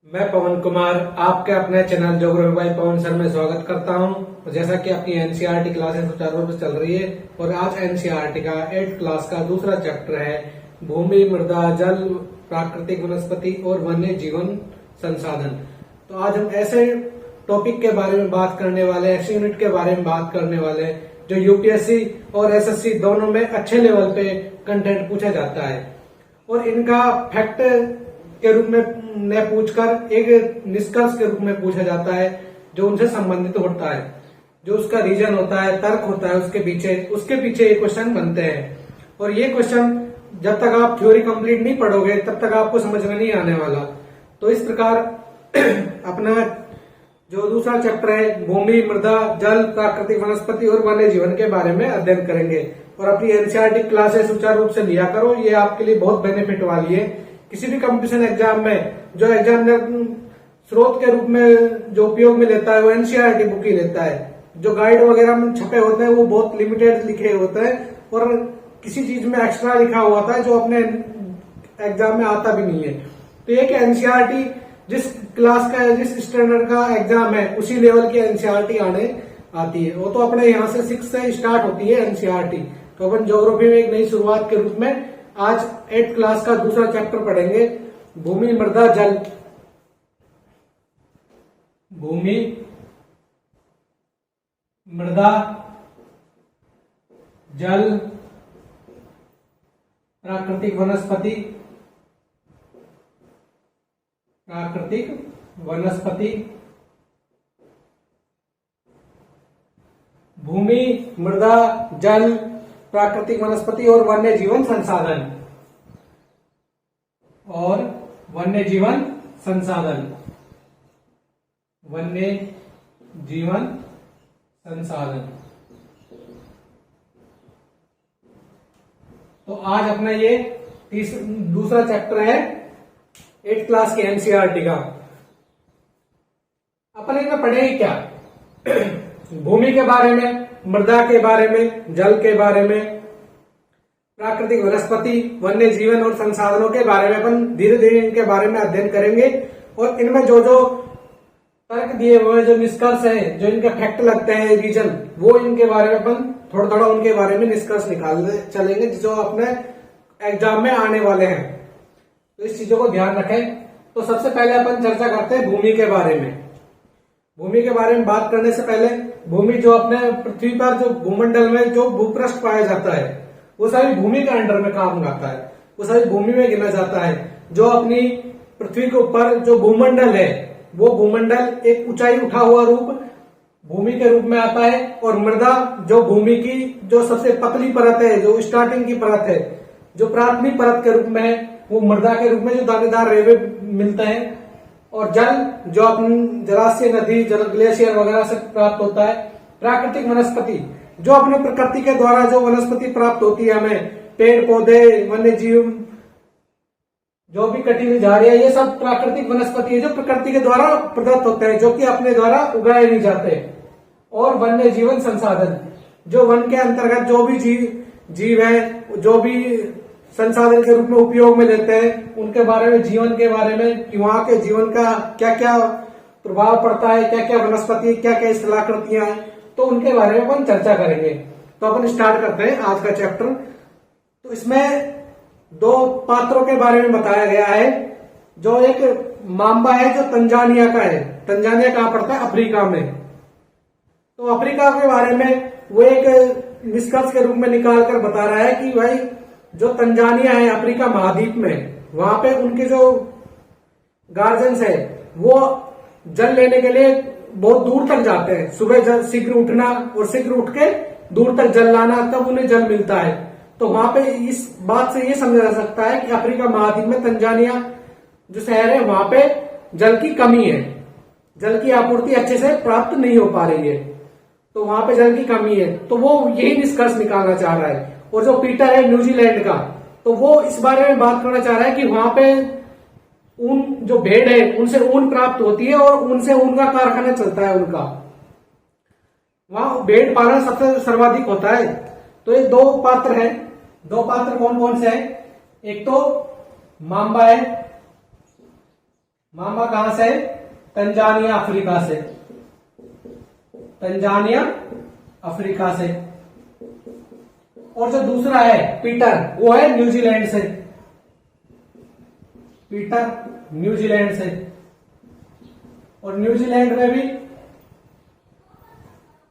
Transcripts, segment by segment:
मैं पवन कुमार आपके अपने चैनल ज्योग्राफी बाय पवन सर में स्वागत करता हूं। जैसा कि आपकी एनसीईआरटी क्लासेस सुचारू रूप से चल रही है और आज एनसीईआरटी का 8th क्लास का दूसरा चैप्टर है भूमि, मृदा, जल, प्राकृतिक वनस्पति और वन्य जीवन संसाधन। तो आज हम ऐसे टॉपिक के बारे में बात करने वाले, ऐसे यूनिट के बारे में बात करने वाले जो यूपीएससी और एसएससी दोनों में अच्छे लेवल पे कंटेंट पूछा जाता है और इनका फैक्ट के रूप में न पूछकर एक निष्कर्ष के रूप में पूछा जाता है जो उनसे संबंधित होता है, जो उसका रीजन होता है, तर्क होता है उसके पीछे ये क्वेश्चन बनते हैं। और ये क्वेश्चन जब तक आप थ्योरी कंप्लीट नहीं पढ़ोगे तब तक आपको समझ में नहीं आने वाला। तो इस प्रकार अपना जो दूसरा चैप्टर है भूमि, मृदा, जल, प्राकृतिक वनस्पति और वन्य जीवन के बारे में अध्ययन करेंगे। और अपनी एनसीईआरटी क्लासेस सुचारू रूप से लिया करो, ये आपके लिए बहुत बेनिफिट वाली है। किसी भी कंपटीशन एग्जाम में जो एग्जामिनर स्रोत के रूप में जो उपयोग में लेता है वो एनसीईआरटी बुक ही लेता है। जो गाइड वगैरह में छपे होते हैं वो बहुत लिमिटेड लिखे होते हैं और किसी चीज में एक्स्ट्रा लिखा हुआ होता है जो अपने एग्जाम में आता भी नहीं है। तो ये कि एनसीईआरटी जिस क्लास का, जिस स्टैंडर्ड का एग्जाम है उसी लेवल की एनसीईआरटी आने आती है। वो तो अपने यहाँ से 6 से स्टार्ट होती है एनसीईआरटी। तो अपन ज्योग्राफी में एक नई शुरुआत के रूप में आज 8th क्लास का दूसरा चैप्टर पढ़ेंगे भूमि, मृदा, जल। भूमि, मृदा, जल, प्राकृतिक वनस्पति, भूमि, मृदा, जल, प्राकृतिक वनस्पति और वन्य जीवन संसाधन वन्य जीवन संसाधन। तो आज अपना ये दूसरा चैप्टर है 8th क्लास के एनसीईआरटी का। अपन इनमें पढ़ेंगे क्या? भूमि के बारे में, मृदा के बारे में, जल के बारे में, प्राकृतिक वनस्पति, वन्य जीवन और संसाधनों के बारे में अपन धीरे धीरे इनके बारे में अध्ययन करेंगे। और इनमें जो जो तर्क दिए हुए, जो निष्कर्ष है, जो इनके फैक्ट लगते हैं, रीजन, वो इनके बारे में अपन थोड़ा थोड़ा उनके बारे में निष्कर्ष निकालने चलेंगे जो अपने एग्जाम में आने वाले हैं। तो इस चीजों को ध्यान रखें। तो सबसे पहले अपन चर्चा करते हैं भूमि के बारे में। भूमि के बारे में बात करने से पहले भूमि जो अपने पृथ्वी पर जो भूमंडल में जो भूपृष्ठ पाया जाता है वो सभी भूमि के अंडर में काम आता है, वो सभी भूमि में गिना जाता है। जो अपनी पृथ्वी के ऊपर जो भूमंडल है वो भूमंडल एक ऊंचाई उठा हुआ रूप भूमि के रूप में आता है। और मृदा जो भूमि की जो सबसे पतली परत है, जो स्टार्टिंग की परत है, जो प्राथमिक परत के रूप में है, वो मृदा के रूप में जो दानेदार रेवे मिलते हैं। और जल जो अपनी जलाशय, नदी, जल, ग्लेशियर वगैरह से प्राप्त होता है। प्राकृतिक वनस्पति जो अपने प्रकृति के द्वारा जो वनस्पति प्राप्त होती है हमें, पेड़ पौधे, वन्य जीव, जो भी कटी हुई झाड़ियां, ये सब प्राकृतिक वनस्पति है जो प्रकृति के द्वारा प्रदत्त होते हैं, जो कि अपने द्वारा उगाए नहीं जाते। और वन्य जीवन संसाधन जो वन के अंतर्गत जो भी जीव है, जो भी संसाधन के रूप में उपयोग में लेते हैं, उनके बारे में, जीवन के बारे में कि वहां के जीवन का क्या क्या प्रभाव पड़ता है, क्या क्या वनस्पति, क्या क्या स्थलाकृतियां हैं, तो उनके बारे में अपन चर्चा करेंगे। तो अपन स्टार्ट करते हैं आज का चैप्टर। तो इसमें 2 पात्रों के बारे में बताया गया है। जो एक माम्बा है जो तंजानिया का है। तंजानिया कहां पड़ता है? अफ्रीका में। तो अफ्रीका के बारे में वो एक निष्कर्ष के रूप में निकाल कर बता रहा है कि भाई जो तंजानिया है अफ्रीका महाद्वीप में, वहां पे उनके जो गार्जियंस है वो जल लेने के लिए बहुत दूर तक जाते हैं। सुबह शीघ्र उठना और शीघ्र उठ के दूर तक जल लाना, तब उन्हें जल मिलता है। तो वहां पे इस बात से ये समझा जा सकता है कि अफ्रीका महाद्वीप में तंजानिया जो शहर है वहां पे जल की कमी है, जल की आपूर्ति अच्छे से प्राप्त नहीं हो पा रही है, तो वहां पे जल की कमी है। तो वो यही निष्कर्ष निकालना चाह रहा है। और जो पीटर है न्यूजीलैंड का, तो वो इस बारे में बात करना चाह रहा है कि वहां पे ऊन, जो भेड़ है उनसे ऊन प्राप्त होती है और उनसे ऊन का कारखाना चलता है उनका, वहां भेड़ पालन सबसे सर्वाधिक होता है। तो ये 2 पात्र है। 2 पात्र कौन कौन से है? एक तो माम्बा है, मामा कहां से? तंजानिया अफ्रीका से, तंजानिया अफ्रीका से। और जो दूसरा है पीटर, वो है न्यूजीलैंड से, पीटर न्यूजीलैंड से। और न्यूजीलैंड में भी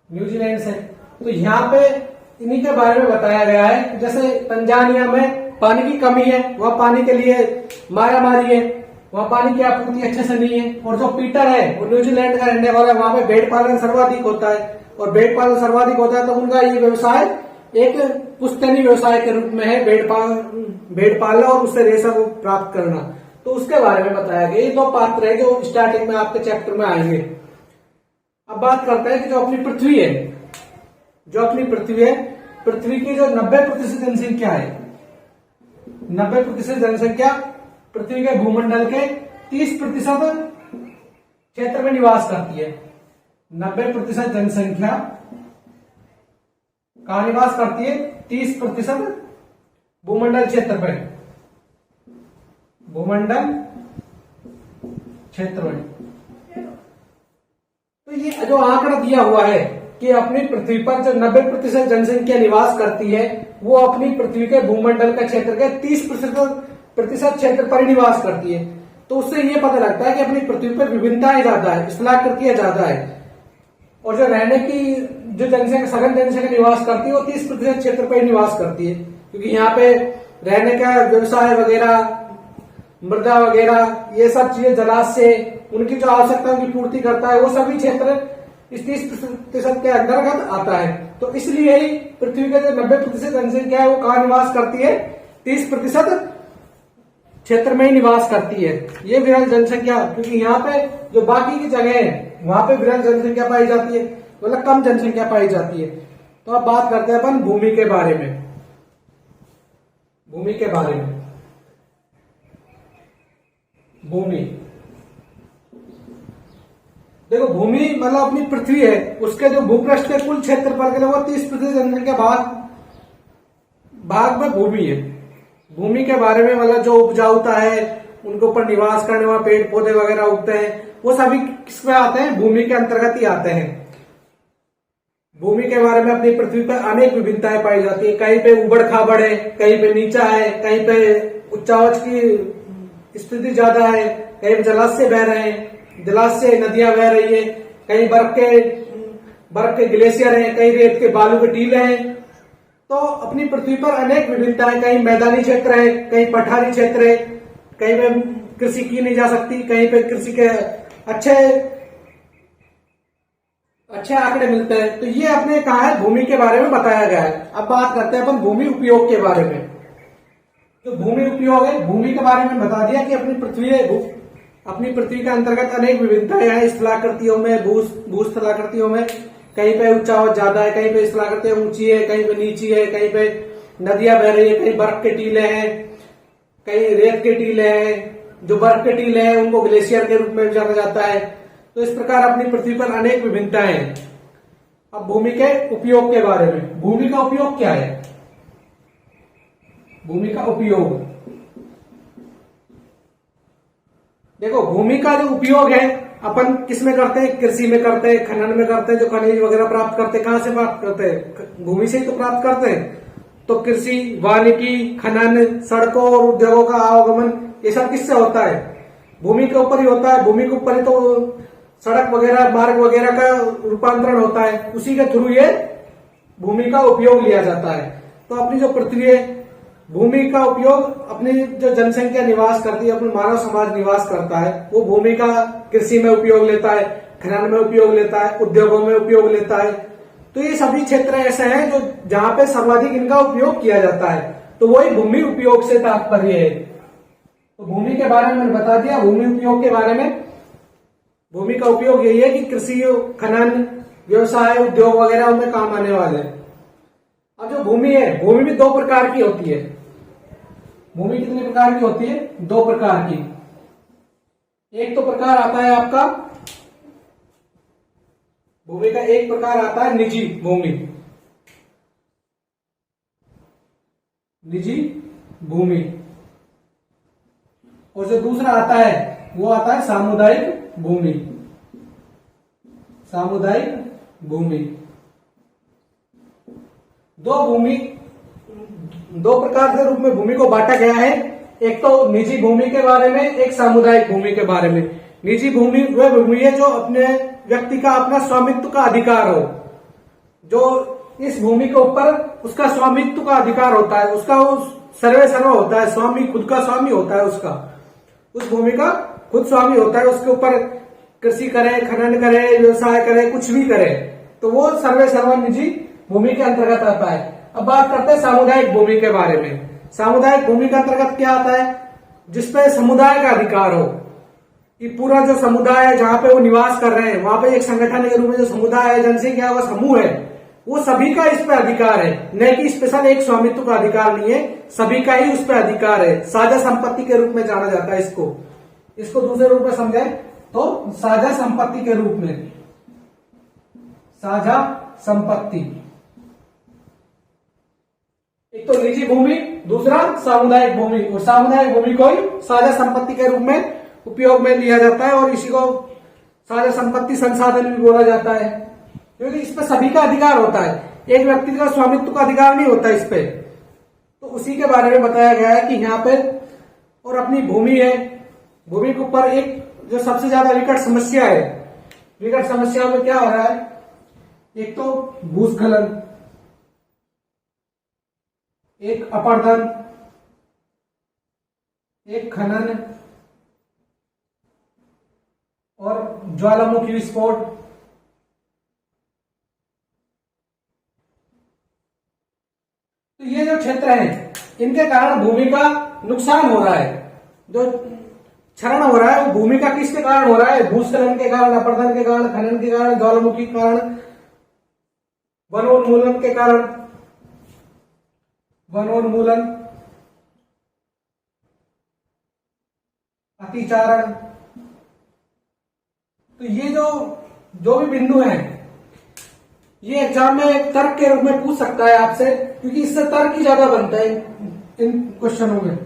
न्यूजीलैंड से। तो यहां पे इन्हीं के बारे में बताया गया है। जैसे तंजानिया में पानी की कमी है, वहां पानी के लिए मारा मारी है, वहां पानी की आपूर्ति अच्छे से नहीं है। और जो पीटर है वो न्यूजीलैंड का रहने वाला है, वहां पे भेड़ पालन सर्वाधिक होता है। और भेड़ पालन सर्वाधिक होता है तो उनका ये व्यवसाय एक पुश्तैनी व्यवसाय के रूप में है, भेड़ पालना और उससे रेशा को प्राप्त करना। तो उसके बारे में बताया गया। ये दो पात्र है जो स्टार्टिंग में आपके चैप्टर में आएंगे। अब बात करते हैं कि जो अपनी पृथ्वी है, जो अपनी पृथ्वी है, पृथ्वी की जो 90% जनसंख्या है, 90% जनसंख्या पृथ्वी के भूमंडल के 30% क्षेत्र में निवास करती है। 90% जनसंख्या कहां निवास करती है? 30% भूमंडल क्षेत्र पर, भूमंडल क्षेत्र में। तो ये जो आंकड़ा दिया हुआ है कि अपनी पृथ्वी पर जो 90% जनसंख्या निवास करती है, वो अपनी पृथ्वी के भूमंडल का क्षेत्र के 30% क्षेत्र पर ही निवास करती है। तो उससे ये पता लगता है कि अपनी पृथ्वी पर विभिन्नताएं ज्यादा है, स्थलाकृतियां ज्यादा है। और जो रहने की जो जनसंख्या, सघन जनसंख्या निवास करती है, वो 30% क्षेत्र पर ही निवास करती है। क्योंकि यहाँ पे रहने का व्यवसाय वगैरह, मृदा वगैरह, ये सब चीजें, जलाशय, उनकी जो आवश्यकताओं की पूर्ति करता है, वो सभी क्षेत्र इस 30% के अंतर्गत आता है। तो इसलिए ही पृथ्वी के जो 90% जनसंख्या है वो कहां निवास करती है? 30% क्षेत्र में ही निवास करती है। ये विरल जनसंख्या, क्योंकि यहाँ पे जो बाकी की जगह है वहां पे विरल जनसंख्या पाई जाती है, मतलब कम जनसंख्या पाई जाती है। तो अब बात करते हैं अपन भूमि के बारे में। भूमि के बारे में, भूमि देखो, भूमि मतलब अपनी पृथ्वी है, उसके जो भूपृष्ठ के कुल क्षेत्रफल के लिए वो 30% जनसंख्या भाग में भूमि है। भूमि के बारे में मतलब जो उपजाऊता है, उनके ऊपर निवास करने वाले पेड़ पौधे वगैरह उगते हैं, वो सभी किसमें आते हैं? भूमि के अंतर्गत ही आते हैं। भूमि के बारे में अपनी पृथ्वी पर अनेक विभिन्नताएं पाई जाती है। कहीं पे उबड़ खाबड़ है, कहीं पे नीचा है, कहीं पे उच्चावच की स्थिति ज्यादा है, कहीं पे जलाशय बह रहे हैं, जलाशय नदियां बह रही है, कहीं बर्फ के ग्लेशियर हैं, कहीं रेत के बालू के टीले हैं। तो अपनी पृथ्वी पर अनेक विभिन्नताएं, कहीं मैदानी क्षेत्र है, कहीं पठारी क्षेत्र है, कहीं पे कृषि की नहीं जा सकती, कहीं पे कृषि के अच्छे आंकड़े मिलते हैं। तो ये अपने कहा है भूमि के बारे में बताया गया है। अब बात करते हैं अपन भूमि उपयोग के बारे में। तो भूमि उपयोग है, भूमि के बारे में बता दिया कि अपनी पृथ्वी के अंतर्गत अनेक विभिन्नताएं हैं, स्थलाकृतियों में, भूस्थलाकृतियों में। कहीं पे ऊंचावच ज्यादा है, कहीं पे स्थलाकृतियां ऊंची है, कहीं पे नीची है, कहीं पे नदियां बह रही है, कहीं बर्फ के टीले हैं, कहीं रेत के टीले हैं। जो बर्फ के टीले हैं उनको ग्लेशियर के रूप में जाना जाता है। तो इस प्रकार अपनी पृथ्वी पर अनेक विभिन्नताएं हैं। अब भूमि के उपयोग के बारे में। भूमि का उपयोग क्या है? भूमि का उपयोग देखो, भूमि का जो उपयोग है अपन किस में करते हैं? कृषि में करते हैं, खनन में करते हैं। जो खनिज वगैरह प्राप्त करते हैं, कहां से प्राप्त करते हैं? भूमि से ही तो प्राप्त करते हैं। तो कृषि, वानिकी, खनन, सड़कों और उद्योगों का आवागमन, ये सब किससे होता है? भूमि के ऊपर ही होता है। भूमि के ऊपर ही तो सड़क वगैरह, मार्ग वगैरह का रूपांतरण होता है। उसी के थ्रू ये भूमि का उपयोग लिया जाता है। तो अपनी जो पृथ्वी है, भूमि का उपयोग अपनी जो जनसंख्या निवास करती है, अपनी मानव समाज निवास करता है, वो भूमि का कृषि में उपयोग लेता है, खनन में उपयोग लेता है, उद्योगों में उपयोग लेता है। तो ये सभी क्षेत्र ऐसे हैं जो जहां पे सर्वाधिक इनका उपयोग किया जाता है। तो वही भूमि उपयोग से तात्पर्य है। तो भूमि के बारे में मैंने बता दिया। भूमि उपयोग के बारे में, भूमि का उपयोग यही है कि कृषि, खनन, व्यवसाय, उद्योग वगैरह में काम आने वाले हैं। अब जो भूमि है, भूमि भी दो प्रकार की होती है। भूमि कितने प्रकार की होती है? दो प्रकार की। एक तो प्रकार आता है आपका, भूमि का एक प्रकार आता है निजी भूमि, निजी भूमि। और जो दूसरा आता है वो आता है सामुदायिक भूमि। सामुदायिक भूमि। दो प्रकार के रूप में भूमि को बांटा गया है। एक तो निजी भूमि के बारे में, एक सामुदायिक भूमि के बारे में। निजी भूमि वह भूमि है जो अपने व्यक्ति का अपना स्वामित्व का अधिकार हो, जो इस भूमि के ऊपर उसका स्वामित्व का अधिकार होता है, उसका वो सर्वे सर्व होता है, स्वामी खुद का स्वामी होता है, उसका उस भूमि का खुद स्वामी होता है। उसके ऊपर कृषि करे, खनन करे, व्यवसाय करे, कुछ भी करे, तो वो सर्वे सर्व निजी भूमि के अंतर्गत आता है। अब बात करते हैं सामुदायिक भूमि के बारे में। सामुदायिक भूमि के अंतर्गत क्या आता है? जिसपे समुदाय का अधिकार हो, कि पूरा जो समुदाय है जहां पे वो निवास कर रहे हैं, वहां पे एक संगठन के रूप में जो समुदाय है, जनसंख्या का समूह है, वो सभी का इस पे अधिकार है। न कि स्पेशल एक स्वामित्व का अधिकार नहीं है, सभी का ही उस पर अधिकार है। साझा संपत्ति के रूप में जाना जाता है इसको दूसरे रूप में समझे तो साझा संपत्ति के रूप में। साझा संपत्ति, एक तो निजी भूमि, दूसरा सामुदायिक भूमि। और सामुदायिक भूमि को ही साझा संपत्ति के रूप में उपयोग में लिया जाता है, और इसी को साझा संपत्ति संसाधन भी बोला जाता है, क्योंकि इस पर सभी का अधिकार होता है। एक व्यक्ति का स्वामित्व का अधिकार नहीं होता इस पे। तो उसी के बारे में बताया गया है कि यहाँ पे और अपनी भूमि है, भूमि के ऊपर एक जो सबसे ज्यादा विकट समस्या है, विकट समस्याओं में क्या हो रहा है? एक तो भूस्खलन, एक अपरदन, एक खनन और ज्वालामुखी विस्फोट। तो ये जो क्षेत्र है, इनके कारण भूमि का नुकसान हो रहा है। जो क्षरण हो रहा है वो भूमि का किसके कारण हो रहा है? भूस्खलन के कारण, अपरदन के कारण, खनन के कारण, ज्वालामुखी के कारण, वनोन्मूलन के कारण, वनोन्मूलन, अतिचारण। तो ये जो भी बिंदु हैं, ये एग्जाम में एक तर्क के रूप में पूछ सकता है आपसे, क्योंकि इससे तर्क ही ज्यादा बनता है इन क्वेश्चनों में।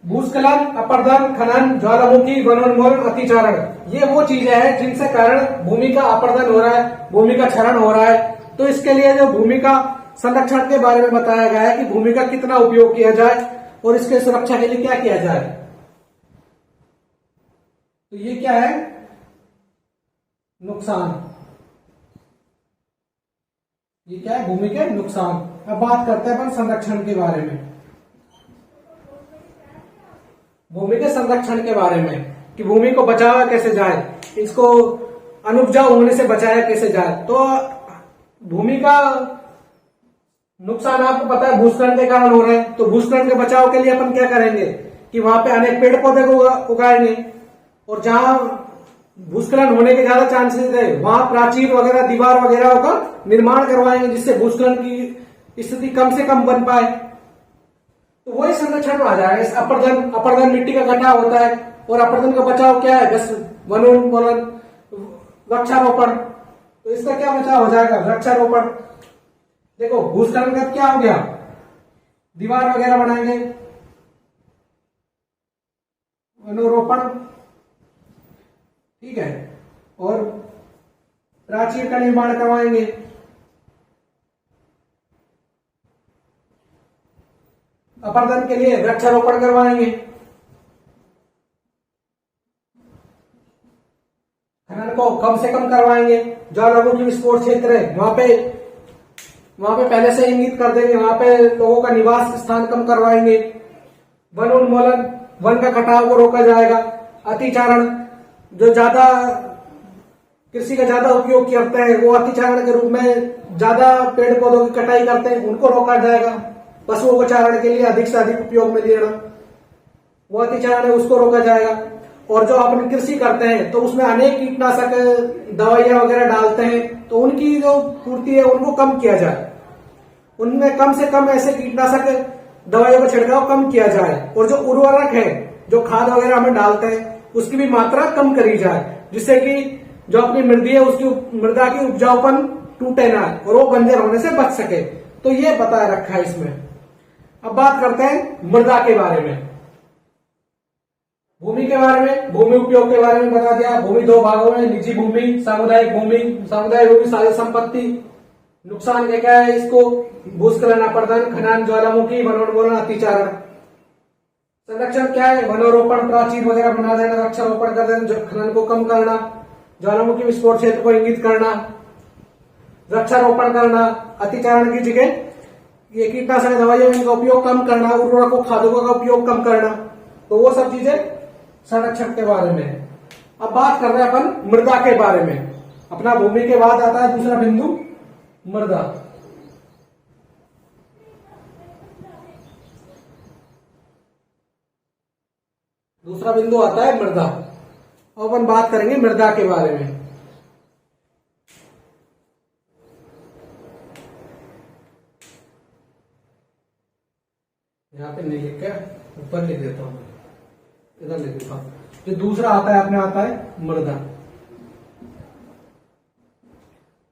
भूस्खलन, अपरदन, खनन, ज्वालामुखी, वनोन्मूलन, अतिचारण, ये वो चीजें हैं जिनसे कारण भूमि का अपरदन हो रहा है, भूमि का क्षरण हो रहा है। तो इसके लिए जो भूमि का संरक्षण के बारे में बताया गया है कि भूमि का कितना उपयोग किया जाए और इसके सुरक्षा के लिए क्या किया जाए। तो ये क्या है? नुकसान। ये क्या है? भूमि के नुकसान। अब बात करते हैं अपन संरक्षण के बारे में। भूमि के संरक्षण के बारे में कि भूमि को बचाया कैसे जाए, इसको अनुपजाऊ होने से बचाया कैसे जाए। तो भूमि का नुकसान आपको पता है भूस्खलन के कारण हो रहे हैं। तो भूस्खलन के बचाव के लिए अपन क्या करेंगे कि वहां पे अनेक पेड़ पौधे को उगाएंगे, और जहां भूस्खलन होने के ज्यादा चांसेस है वहां प्राचीर वगैरह, दीवार वगैरह का निर्माण करवाएंगे, जिससे भूस्खलन की स्थिति कम से कम बन पाए। तो वही संरक्षण में आ जाएगा। अपरदन मिट्टी का कटाव होता है, और अपरदन का बचाव क्या है? बस वनोन्मूलन, वृक्षारोपण। तो इसका क्या बचाव हो जाएगा? वृक्षारोपण। देखो भूस्खलन का क्या हो गया? दीवार वगैरह बनाएंगे, वनोरोपण, ठीक है, और प्राचीर का निर्माण करवाएंगे। अपरदन के लिए वृक्षारोपण करवाएंगे। खनन को कम से कम करवाएंगे। ज्वालामुखी विस्फोट क्षेत्र है, वहां पे पहले से इंगित कर देंगे, वहां पे लोगों का निवास स्थान कम करवाएंगे। वनोन्मूलन, वन का कटाव को रोका जाएगा। अतिचारण, जो ज्यादा कृषि का ज्यादा उपयोग करते हैं वो अतिचारण के रूप में ज्यादा पेड़ पौधों की कटाई करते हैं, उनको रोका जाएगा। पशुओं को चारण के लिए अधिक से अधिक उपयोग में लेना, वो अतिचारण है, उसको रोका जाएगा। और जो अपन कृषि करते हैं तो उसमें अनेक कीटनाशक दवाइयां वगैरह डालते हैं, तो उनकी जो पूर्ति है उनको कम किया जाए। उनमें कम से कम ऐसे कीटनाशक दवाइयों का छिड़काव कम किया जाए। और जो उर्वरक है, जो खाद वगैरह हमें डालते हैं, उसकी भी मात्रा कम करी जाए, जिससे कि जो अपनी मृदा है उसकी मृदा की उपजाऊपन टूटे ना और वो बंजर होने से बच सके। तो ये बताया रखा है इसमें। अब बात करते हैं मृदा के बारे में। भूमि के बारे में, भूमि उपयोग के बारे में बता दिया। भूमि दो भागों में, निजी भूमि, सामुदायिक भूमि। सामुदायिक भूमि साझा संपत्ति। नुकसान क्या है इसको? भूस्खलन, अपरदन, खनन, ज्वालामुखी, वनोन्मूलन, अतिचारण। संरक्षण क्या है? वनोरोपण, प्राचीर वगैरह बना देना, वृक्षारोपण कर देना, खनन को कम करना, ज्वालामुखी विस्फोट क्षेत्र को इंगित करना, वृक्षारोपण करना। अतिचारण की जगह ये कीटनाशक दवाइयों का उपयोग कम करना, उर्वरकों खादों का उपयोग कम करना। तो वो सब चीजें संरक्षण के बारे में है। अब बात कर रहे हैं अपन मृदा के बारे में। अपना भूमि के बाद आता है दूसरा बिंदु, मृदा। दूसरा बिंदु आता है मृदा। अब अपन बात करेंगे मृदा के बारे में। यहाँ पे नहीं लिख के ऊपर लिख देता हूं, इधर लिख देता हूं। जो दूसरा आता है अपने, आता है मृदा।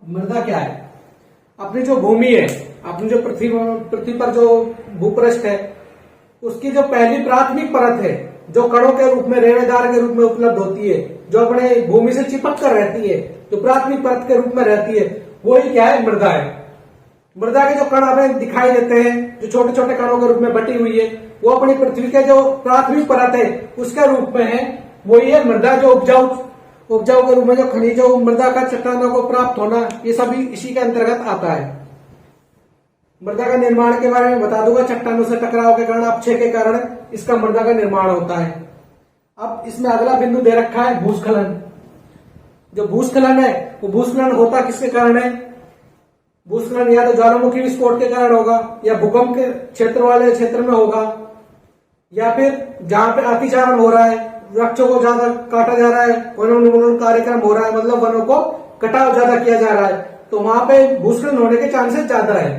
मृदा क्या है? अपनी जो भूमि है, अपनी जो पृथ्वी पर जो भूपृष्ठ है, उसकी जो पहली प्राथमिक परत है, जो कणों के रूप में, रेणुदार के रूप में उपलब्ध होती है, जो अपने भूमि से चिपक कर रहती है, जो प्राथमिक परत के रूप में रहती है, वही क्या है? मृदा है। मृदा के जो कण हमें दिखाई देते हैं, जो छोटे छोटे कणों के रूप में बटी हुई है, वो अपनी पृथ्वी के जो प्राथमिक परत है उसके रूप में है, वही है मृदा। जो उपजाऊ के रूप में जो खनिजों, मृदा का चट्टानों को प्राप्त होना, ये सभी इसी के अंतर्गत आता है। मृदा का निर्माण के बारे में बता दूंगा। चट्टानों से टकराव के कारण, अपक्षय के कारण इसका मृदा का निर्माण होता है। अब इसमें अगला बिंदु दे रखा है भूस्खलन। जो भूस्खलन है, वो भूस्खलन होता किसके कारण है? भूस्खलन या तो ज्वालामुखी विस्फोट के कारण होगा, या भूकंप के क्षेत्र वाले क्षेत्र में होगा, या फिर जहां पे अतिचारण हो रहा है, वृक्षों को ज्यादा काटा जा रहा है, वनोन्मूलन कार्यक्रम हो रहा है, मतलब वनों को कटाव ज्यादा किया जा रहा है, तो वहां पे भूस्खलन होने के चांसेस ज्यादा है।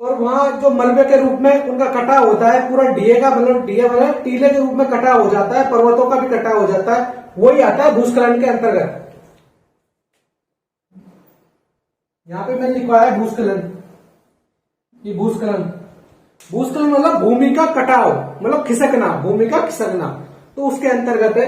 और वहां जो मलबे के रूप में उनका कटाव होता है, पूरा डीए का मतलब टीले के रूप में कटाव हो जाता है, पर्वतों का भी कटाव हो जाता है, वही आता है भूस्खलन के अंतर्गत। यहां पे मैंने लिखवा है भूस्खलन। ये भूस्खलन मतलब भूमि का कटाव, मतलब खिसकना, भूमि का खिसकना, तो उसके अंतर्गत है।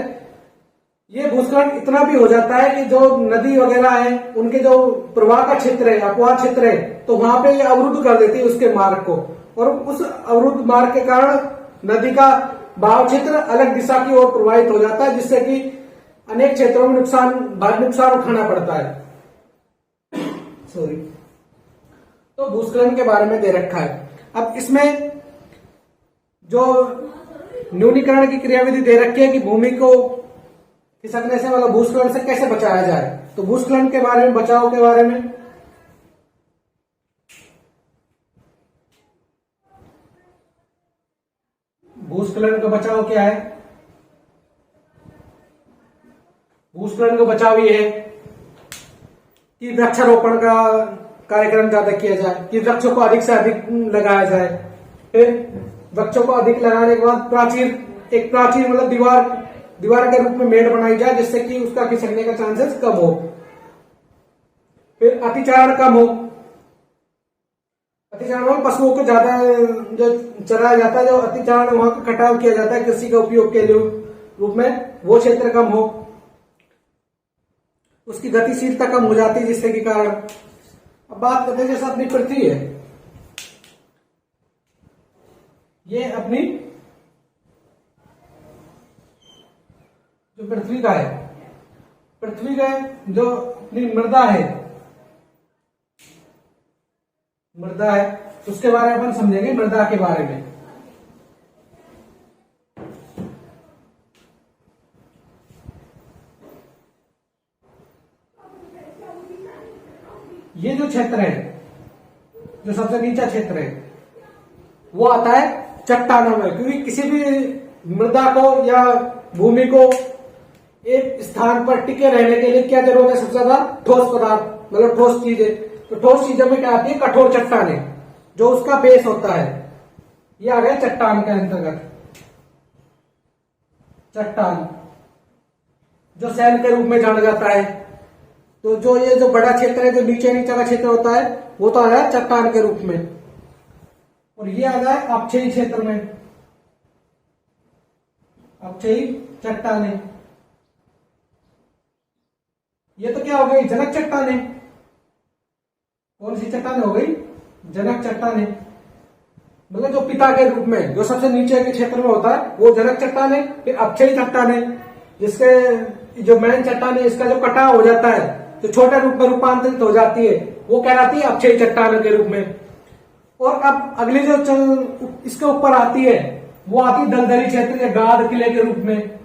ये भूस्खलन इतना भी हो जाता है कि जो नदी वगैरह है, उनके जो प्रवाह का क्षेत्र है, अपवाह क्षेत्र है, तो वहां पे ये अवरुद्ध कर देती है उसके मार्ग को, और उस अवरुद्ध मार्ग के कारण नदी का बहाव क्षेत्र अलग दिशा की ओर प्रवाहित हो जाता है, जिससे कि अनेक क्षेत्रों में नुकसान उठाना पड़ता है। तो भूस्खलन के बारे में दे रखा है। अब इसमें जो न्यूनीकरण की क्रियाविधि दे रखी है कि भूमि को खिसकने से, मतलब भूस्खलन से कैसे बचाया जाए। तो भूस्खलन के बारे में, बचाव के बारे में, भूस्खलन का बचाव क्या है? भूस्खलन का बचाव ये है कि वृक्षारोपण का कार्यक्रम ज्यादा किया जाए, कि वृक्षों को अधिक से अधिक लगाया जाए। फिर वृक्षों को अधिक लगाने के बाद एक प्राचीर मतलब दीवार के रूप में मेड़ बनाई जाए, जिससे कि उसका खिसकने का चांसेस कम हो। फिर अतिचारण कम हो। अतिचारण में पशुओं को ज्यादा जो चराया जाता है, जो अतिचारण वहां का कटाव किया जाता है कृषि के उपयोग के रूप में, वो क्षेत्र कम हो, उसकी गतिशीलता कम हो जाती है, जिससे कि कारण। अब बात करते हैं जैसे अपनी पृथ्वी है, ये अपनी जो पृथ्वी का है, पृथ्वी का जो अपनी मृदा है, उसके बारे में अपन समझेंगे। मृदा के बारे में ये जो क्षेत्र है, जो सबसे नीचा क्षेत्र है, वो आता है चट्टानों में। क्योंकि किसी भी मृदा को या भूमि को एक स्थान पर टिके रहने के लिए क्या जरूरत है? सबसे ज्यादा ठोस पदार्थ, मतलब ठोस चीजें। तो ठोस चीजों में क्या आती है? कठोर चट्टानें, जो उसका बेस होता है। ये आ गया चट्टान के अंतर्गत। चट्टान जो सैल के रूप में जाना जाता है। तो जो ये जो बड़ा क्षेत्र है, जो नीचे का क्षेत्र होता है, वो तो आ रहा है चट्टान के रूप में, और ये आ रहा है अपक्षयी क्षेत्र में। अपक्षयी चट्टानें। ये तो क्या हो गई, जनक चट्टानें। कौन सी चट्टानें हो गई, जनक चट्टानें। मतलब जो पिता के रूप में, जो सबसे नीचे के क्षेत्र में होता है वो जनक चट्टानें। फिर अपक्षयी चट्टानें, जिसके जो मेन चट्टान है इसका जो कटाव हो जाता है, जो छोटे रूप में रूपांतरित हो जाती है, वो कहलाती है अपक्षयी चट्टानों के रूप में। और अब अगली जो इसके ऊपर आती है वो आती है दलदली क्षेत्र या गाद किले के रूप में।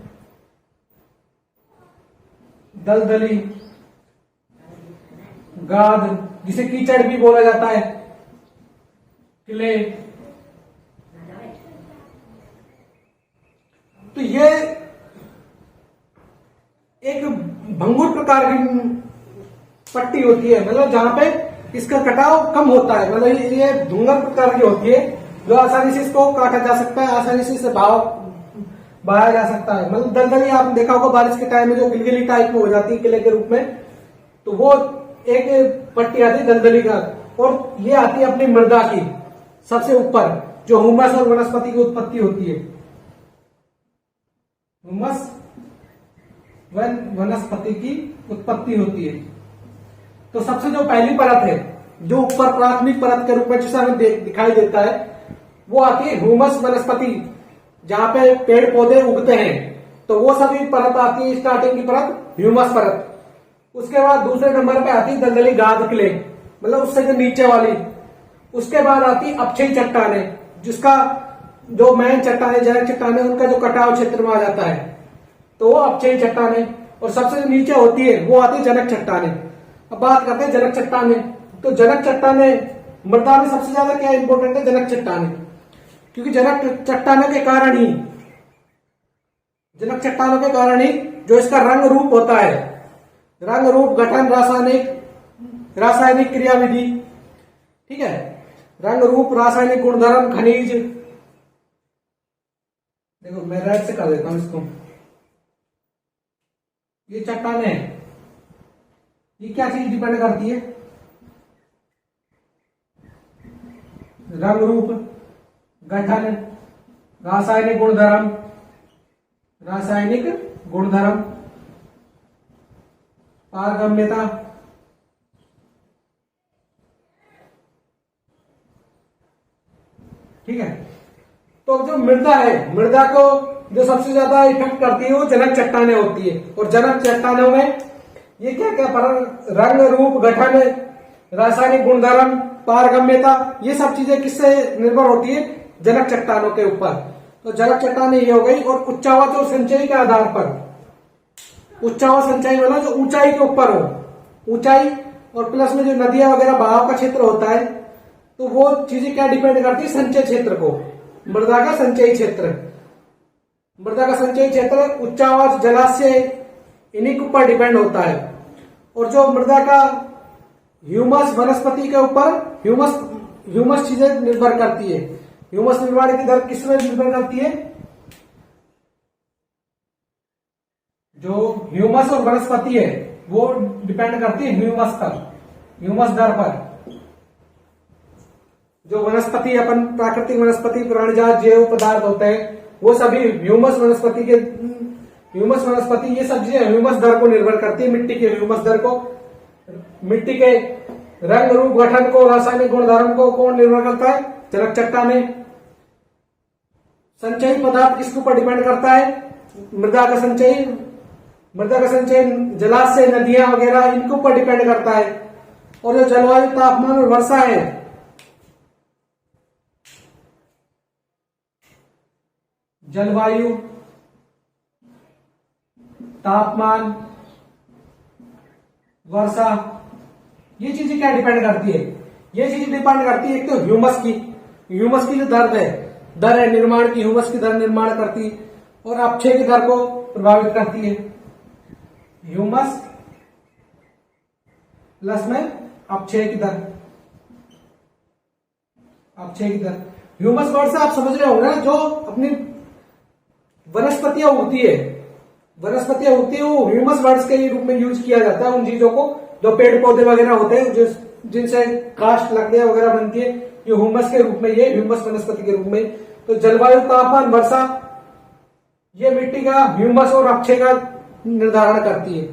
दलदली गाद, जिसे कीचड़ भी बोला जाता है, किले। तो ये एक भंगुर प्रकार की पट्टी होती है, मतलब जहां पे इसका कटाव कम होता है। मतलब ये धुंगर प्रकार की होती है, जो आसानी से इसको काटा जा सकता है, आसानी से इसे बहाया जा सकता है। मतलब दलदली आपने देखा होगा बारिश के टाइम में जो गिलगिली टाइप में हो जाती है किले के रूप में, तो वो एक पट्टी आती है दलदली का। और ये आती है अपनी मृदा की सबसे ऊपर, जो हुमस और वनस्पति की उत्पत्ति होती है। हुमस वनस्पति की उत्पत्ति होती है। तो सबसे जो पहली परत है, जो ऊपर प्राथमिक परत के रूप में जिसे हमें दिखाई देता है, वो आती है ह्यूमस वनस्पति, जहां पे पेड़ पौधे उगते हैं। तो वो सभी परत आती है, स्टार्टिंग की परत ह्यूमस परत। उसके बाद दूसरे नंबर पे आती है दलदली गाद क्ले, मतलब उससे जो नीचे वाली। उसके बाद आती है अपक्षयी चट्टानें, जिसका जो मेन चट्टानें, जनक चट्टानें, उनका जो कटाव क्षेत्र में आ जाता है, तो वो अपक्षयी चट्टानें। और सबसे जो नीचे होती है वो आती है जनक चट्टानें। अब बात करते हैं जनक चट्टानें। तो जनक चट्टानें मृदा में सबसे ज्यादा क्या इंपॉर्टेंट है, जनक चट्टानें। क्योंकि जनक चट्टानों के कारण ही, जनक चट्टानों के कारण ही जो इसका रंग रूप होता है, रंग रूप गठन रासायनिक क्रियाविधि, ठीक है, रंग रूप रासायनिक गुणधर्म खनिज। देखो मैं रेड से कर देता हूं इसको। ये चट्टानें है, ये क्या चीज डिपेंड करती है, रंग रूप गठन रासायनिक गुणधर्म, पारगम्यता, ठीक है। तो जो मृदा है, मृदा को जो सबसे ज्यादा इफेक्ट करती है वो जनक चट्टानें होती है। और जनक चट्टानों में ये क्या क्या रंग रूप गठन रासायनिक गुणधर्म पारगम्यता, ये सब चीजें किससे निर्भर होती है, जनक चट्टानों के ऊपर। तो जनक चट्टानें ये हो गई। और उच्चावच और संचयी के आधार पर, उच्चावच संचयी मतलब जो ऊंचाई के ऊपर हो, ऊंचाई और प्लस में जो नदियां वगैरह बहाव का क्षेत्र होता है, तो वो चीजें क्या डिपेंड करती है, संचय क्षेत्र को, मृदा का संचयी क्षेत्र। मृदा का संचयी क्षेत्र उच्चावच जलाशय इन्हीं के ऊपर डिपेंड होता है। और जो मृदा का ह्यूमस वनस्पति के ऊपर ह्यूमस चीजें निर्भर करती है। ह्यूमस निर्माण की दर किस में निर्भर करती है, जो ह्यूमस और वनस्पति है वो डिपेंड करती है ह्यूमस पर, ह्यूमस दर पर। जो वनस्पति अपन प्राकृतिक वनस्पति प्राणीजात जैव पदार्थ होते हैं, वो सभी ह्यूमस वनस्पति ये सब चीजें ह्यूमस दर को निर्भर करती है, मिट्टी के ह्यूमस दर को। मिट्टी के रंग रूप गठन को, रासायनिक गुणधर्म को कौन निर्भर करता है, जनक चट्टानें। संचयी पदार्थ किसके ऊपर डिपेंड करता है, मृदा का संचयी जलाशय नदियां वगैरह इनके ऊपर डिपेंड करता है। और जो जलवायु तापमान और वर्षा है, जलवायु तापमान वर्षा, ये चीजें क्या डिपेंड करती है, ये चीजें डिपेंड करती है एक तो ह्यूमस की जो दर है निर्माण की, ह्यूमस की दर निर्माण करती है और अपक्षय की दर को प्रभावित करती है। ह्यूमस प्लस में अपक्षय की दर, ह्यूमस वर्ड से आप समझ रहे होंगे ना, जो अपनी वनस्पतियां उगती है वो ह्यूमस वर्ड्स के रूप में यूज किया जाता है उन चीजों को, जो पेड़ पौधे वगैरह होते हैं जिनसे काष्ठ लकड़ियां वगैरह बनती है, ये ह्यूमस के रूप में, ये ह्यूमस वनस्पति के रूप में। तो जलवायु तापमान वर्षा ये मिट्टी का ह्यूमस और अक्षय का निर्धारण करती है।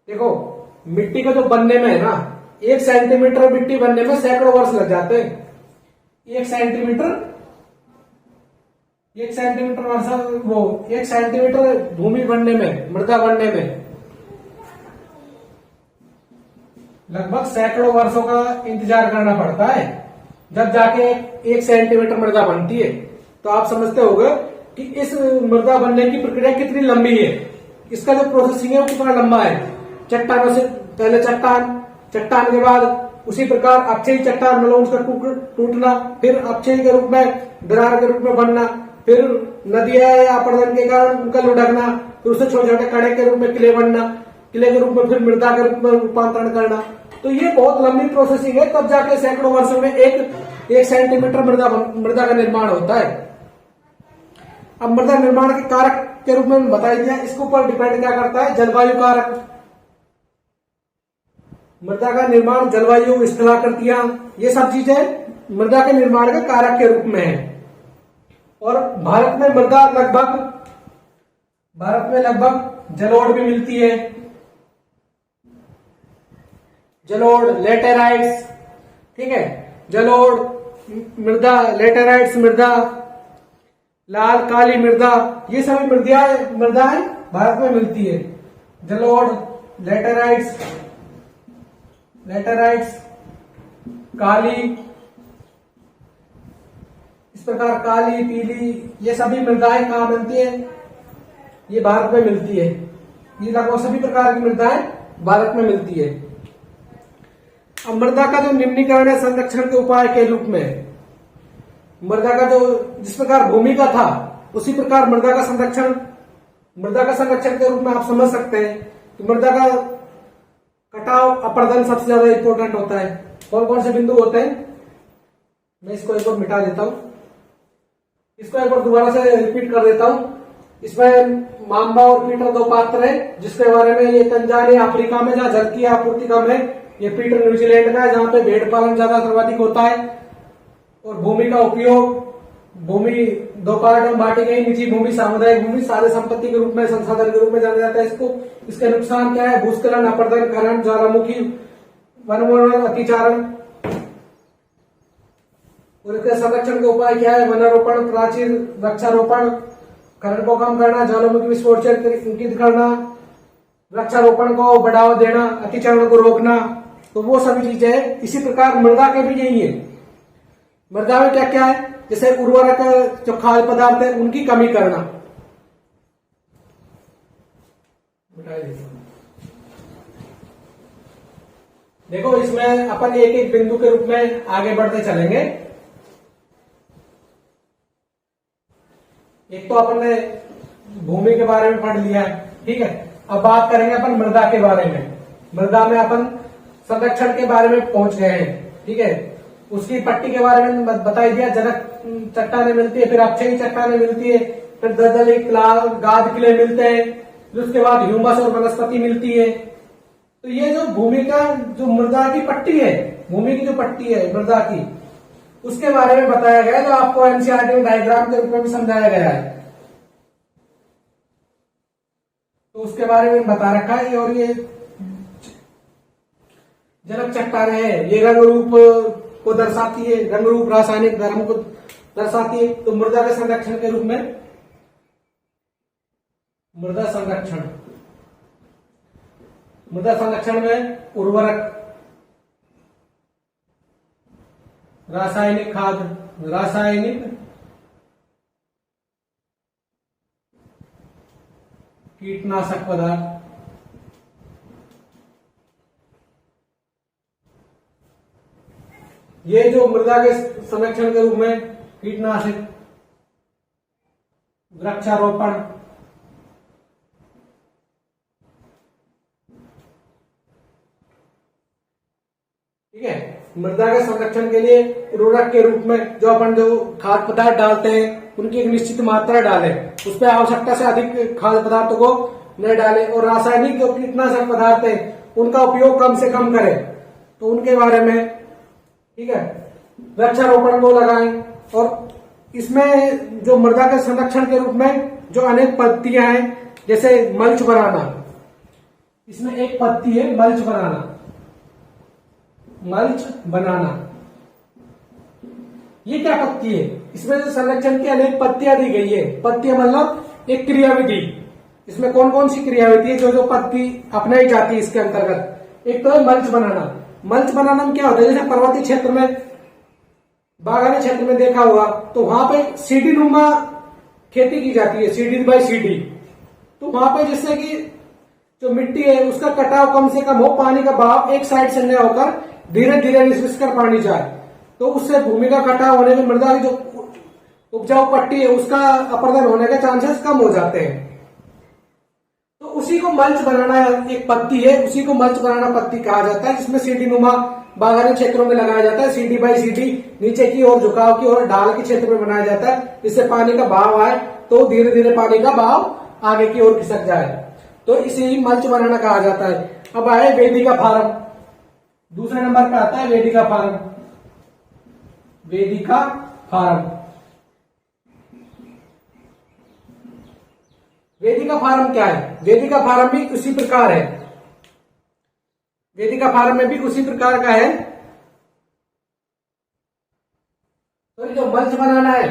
देखो मिट्टी का जो बनने में है ना, 1 सेंटीमीटर मिट्टी बनने में सैकड़ों वर्ष लग जाते हैं। 1 सेंटीमीटर वर्षा वो 1 सेंटीमीटर भूमि बनने में, मृदा बनने में लगभग सैकड़ों वर्षों का इंतजार करना पड़ता है, जब जाके 1 सेंटीमीटर मृदा बनती है। तो आप समझते होंगे कि इस मृदा बनने की प्रक्रिया कितनी लंबी है, इसका जो प्रोसेसिंग है वो कितना लंबा है। चट्टानों से पहले चट्टान के बाद उसी प्रकार अक्षय चट्टान मतलब उसका टूटना, फिर अक्षय के रूप में दरार के रूप में बनना, फिर नदियां या अपरदन के कारण उनका लुढ़कना, फिर उससे छोटे छोटे कड़े के रूप में किले बनना, किले के रूप में फिर मृदा के रूप में रूपांतरण करना। तो ये बहुत लंबी प्रोसेसिंग है, तब जाके सैकड़ों वर्षों में एक सेंटीमीटर मृदा का निर्माण होता है। अब मृदा निर्माण के कारक के रूप में बता दिया, इसके ऊपर डिपेंड क्या करता है, जलवायु कारक। मृदा का निर्माण, जलवायु, स्थलाकृतियां, ये सब चीजें मृदा के निर्माण के कारक के रूप में है। और भारत में लगभग जलोढ़ भी मिलती है, जलोढ़, लेटेराइट्स, ठीक है, जलोढ़ मृदा, लेटेराइट्स मृदा, लाल काली मृदा, ये सभी मृदाएं भारत में मिलती है। जलोढ़, लेटेराइट्स, काली, इस प्रकार काली, पीली, ये सभी मृदाएं कहाँ मिलती है, ये भारत में मिलती है। ये लगभग सभी प्रकार की मृदाएं भारत में मिलती है। अब मृदा का जो निम्नीकरण है संरक्षण के उपाय के रूप में, मृदा का जो जिस प्रकार भूमि का था उसी प्रकार मृदा का संरक्षण के रूप में आप समझ सकते हैं कि मृदा का कटाव, अपरदन सबसे ज्यादा इंपॉर्टेंट होता है। कौन कौन से बिंदु होते हैं, मैं इसको एक बार मिटा देता हूं, इसको एक बार दोबारा से रिपीट कर देता हूं। इसमें माम्बा और पीटर 2 पात्र है, जिसके बारे में ये तंजानिया अफ्रीका में जहां जल की आपूर्ति कम है, ये पीटर न्यूजीलैंड का है जहां पे भेड़ पालन ज्यादा सर्वाधिक होता है। और भूमि का उपयोग, भूमि 2 पार्ट में बांटी गई, निजी भूमि, सामुदायिक भूमि, सारे संपत्ति के रूप में, संसाधन के रूप में जाना जाता है इसको। इसके नुकसान क्या है, भूस्खलन, अपरदन, खनन, ज्वालामुखी, वनोन्मूलन, अतिचारण। और इसके संरक्षण के उपाय क्या है, वनारोपण, प्राचीर, वृक्षारोपण, खनन को कम करना, ज्वालामुखी विस्फोट से इंगित करना, वृक्षारोपण को बढ़ावा देना, अतिचारण को रोकना। तो वो सभी चीजें इसी प्रकार मृदा के भी यही है। मृदा में क्या क्या है, जैसे उर्वरक, जो खाद्य पदार्थ है उनकी कमी करना। देखो इसमें अपन एक एक बिंदु के रूप में आगे बढ़ते चलेंगे। एक तो अपन ने भूमि के बारे में पढ़ लिया है, ठीक है। अब बात करेंगे अपन मृदा के बारे में। मृदा में अपन संरक्षण के बारे में पहुंच गए हैं, ठीक है। उसकी पट्टी के बारे में बता दिया, जनक चट्टानें मिलती है, फिर अक्षय चट्टानें मिलती है, फिर दलदली, गाद किले मिलते हैं, फिर उसके बाद ह्यूमस और वनस्पति मिलती है। तो ये जो भूमि का जो मृदा की पट्टी है, भूमि की जो पट्टी है मृदा की, उसके बारे में बताया गया, जो आपको एनसीईआरटी में डायग्राम के रूप में भी समझाया गया है। तो उसके बारे में बता रखा है। और ये जनक चट्टानें हैं, ये रंग रूप को दर्शाती है, रंग रूप रासायनिक धर्म को दर्शाती है। तो मृदा के संरक्षण के रूप में, मृदा संरक्षण में उर्वरक, रासायनिक खाद, रासायनिक कीटनाशक पदार्थ, ये जो मृदा के संरक्षण के रूप में कीटनाशक, वृक्षारोपण, ठीक है। मृदा के संरक्षण के लिए उर्वरक के रूप में जो अपन जो खाद्य पदार्थ डालते हैं उनकी एक निश्चित मात्रा डालें, उस पर आवश्यकता से अधिक खाद्य पदार्थों को न डालें। और रासायनिक जो कीटनाशक पदार्थ है उनका उपयोग कम से कम करें, तो उनके बारे में, ठीक है। वृक्षारोपण को लगाएं। और इसमें जो मृदा के संरक्षण के रूप में जो अनेक पद्धतियां हैं, जैसे मल्च बनाना, इसमें एक पद्धति है मल्च बनाना। मल्च बनाना ये क्या पद्धति है? इसमें जो संरक्षण की अनेक पद्धतियां दी गई है। पद्धतियां मतलब एक क्रियाविधि। इसमें कौन कौन सी क्रियाविधि है जो जो पद्धति अपनाई जाती है इसके अंतर्गत? एक तो है मल्च बनाना। मल्च बनाना में क्या होता है, जैसे पर्वतीय क्षेत्र में, बागानी क्षेत्र में देखा होगा, तो वहां पे सीढ़ी नुमा खेती की जाती है, सीढ़ी बाई सीढ़ी। तो वहां पे जिससे कि जो मिट्टी है उसका कटाव कम से कम हो, पानी का बहाव एक साइड से न होकर धीरे धीरे रिस कर पानी जाए, तो उससे भूमि का कटाव होने में मृदा की जो उपजाऊ पट्टी है उसका अपर्दन होने के चांसेस कम हो जाते हैं। तो उसी को मल्च बनाना एक पद्धति है, उसी को मल्च बनाना पद्धति कहा जाता है, जिसमें सीढ़ी नुमा बागानी क्षेत्रों में लगाया जाता है। सीढ़ी बाई सीढ़ी नीचे की ओर, झुकाव की ओर, ढाल के क्षेत्र में बनाया जाता है, जिससे पानी का बहाव आए तो धीरे धीरे पानी का बहाव आगे की ओर खिसक जाए, तो इसे ही मल्च बनाना कहा जाता है। अब आए वेदिका फार्म। दूसरे नंबर पे आता है वेदिका फार्म। वेदिका फार्म। वेदिका फार्म क्या है? वेदिका फार्म भी उसी प्रकार है। वेदिका फार्म में भी उसी प्रकार का है। तो जो मल्च बनाना है,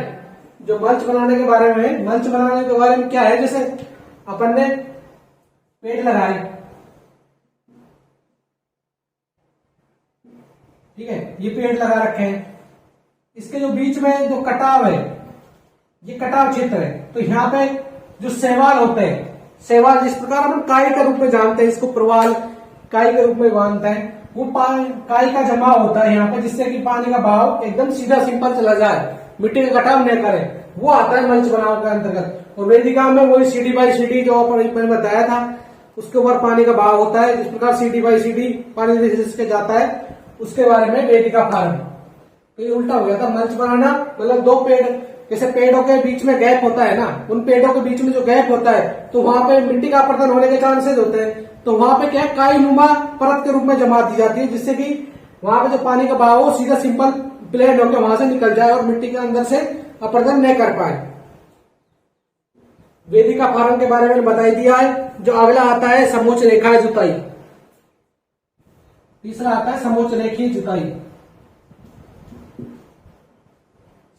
जो मल्च बनाने के बारे में, मल्च बनाने के बारे में क्या है, जैसे अपन ने पेड़ लगाए, ठीक है, ये पेड़ लगा रखे हैं, इसके जो बीच में जो कटाव है, ये कटाव क्षेत्र है, तो यहाँ पे जो शैवाल होते हैं, शैवाल जिस प्रकार अपन काई के रूप में जानते हैं, इसको प्रवाल काई के रूप में मानते हैं, वो काई का जमाव होता है यहाँ पे, जिससे कि पानी का बहाव एकदम सीधा सिंपल चला जाए, मिट्टी का कटाव न करे, वो आता है मल्च बनाव के अंतर्गत। और वेदिका में वही सीढ़ी बाई सीढ़ी जो मैंने बताया था, उसके ऊपर पानी का बहाव होता है, जिस प्रकार सीढ़ी बाई सीढ़ी पानी जिसके जाता है, उसके बारे में वेदिका फार्म। तो ये उल्टा हो गया था। मल्च बनाना मतलब दो पेड़, जैसे पेड़ों के बीच में गैप होता है ना, उन पेड़ों के बीच में जो गैप होता है, तो वहां पे मिट्टी का अपरदन होने के चांसेस होते हैं, तो वहां पे क्या है, काई नुमा परत के रूप में जमा दी जाती है, जिससे कि वहां पे जो पानी का बहाव हो सीधा सिंपल प्लेन होकर वहां से निकल जाए और मिट्टी के अंदर से अपरदन नहीं कर पाए। वेदिका फार्म के बारे में बता दिया है। जो अगला आता है समोच्च रेखा जुताई। तीसरा आता है समोच्च रेखीय जुताई।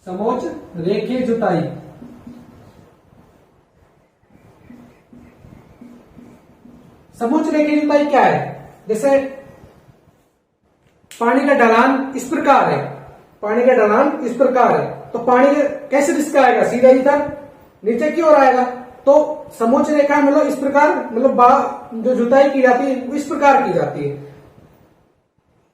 समोच्च रेखीय जुताई। समोच्च रेखीय जुताई क्या है? जैसे पानी का ढलान इस प्रकार है, पानी का ढलान इस प्रकार है, तो पानी कैसे रिसका आएगा? सीधा इधर नीचे की ओर आएगा। तो समोच्च रेखा मतलब इस प्रकार, मतलब जो जुताई की जाती है वो इस प्रकार की जाती है।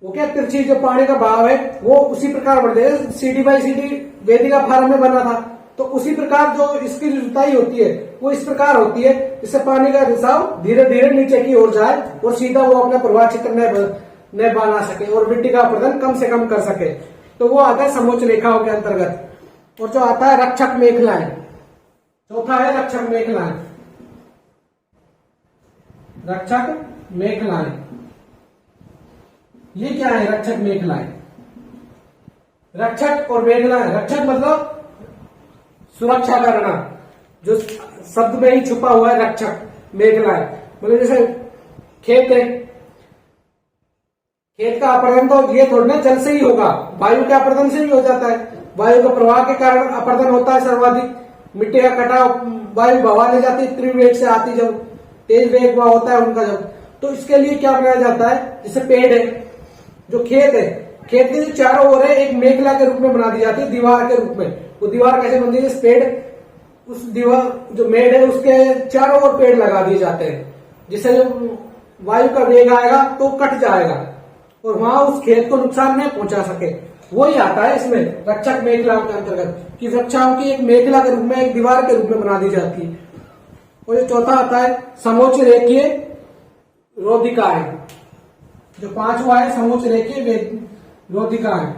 वो क्या, तिरछी जो पानी का बहाव है वो उसी प्रकार बढ़ जाएगा। सीढ़ी बाई सीढ़ी वेदिका फार्म में बना था, तो उसी प्रकार जो इसकी जो जुताई होती है वो इस प्रकार होती है, इससे पानी का रिसाव धीरे धीरे नीचे की ओर जाए और सीधा वो अपना प्रवाह चित्र न बना सके और मिट्टी का अपरदन कम से कम कर सके, तो वो आता है समोच्च रेखाओं के अंतर्गत। और जो आता है रक्षक मेखलाएं। चौथा है रक्षक मेखलाएं। रक्षक मेखलाएं, ये क्या है? रक्षक मेखलाएं। रक्षक और मेखलाएं, रक्षक मतलब सुरक्षा करना, जो शब्द में ही छुपा हुआ है रक्षक। मेखलाएं मतलब जैसे खेत है, खेत का अपरदन तो ये थोड़ा जल से ही होगा, वायु के अपरदन से भी हो जाता है। वायु के प्रवाह के कारण अपरदन होता है सर्वाधिक। मिट्टी का कटाव वायु भवा ले जाती है, तीव्र वेग से आती, जब तेज वेग हुआ होता है उनका जब, तो इसके लिए क्या बनाया जाता है? जैसे पेड़ है, जो खेत है, खेत के जो चारों ओर है एक मेखला के रूप में बना दी जाती है, दीवार के रूप में। वो दीवार कैसे बनती है? पेड़, उस दीवार जो मेड़ है उसके चारों ओर पेड़ लगा दिए जाते हैं, जिससे जो वायु का वेग आएगा तो कट जाएगा और वहां उस खेत को नुकसान नहीं पहुंचा सके। वही आता है इसमें रक्षक मेखलाओं के अंतर्गत, कि रक्षाओं की एक मेखला के रूप में, एक दीवार के रूप में बना दी जाती है। और ये चौथा आता है समोच्च रेखीय रोधिकाएं। जो पांचवा है समोच्च रेखीय रोधिकाएं।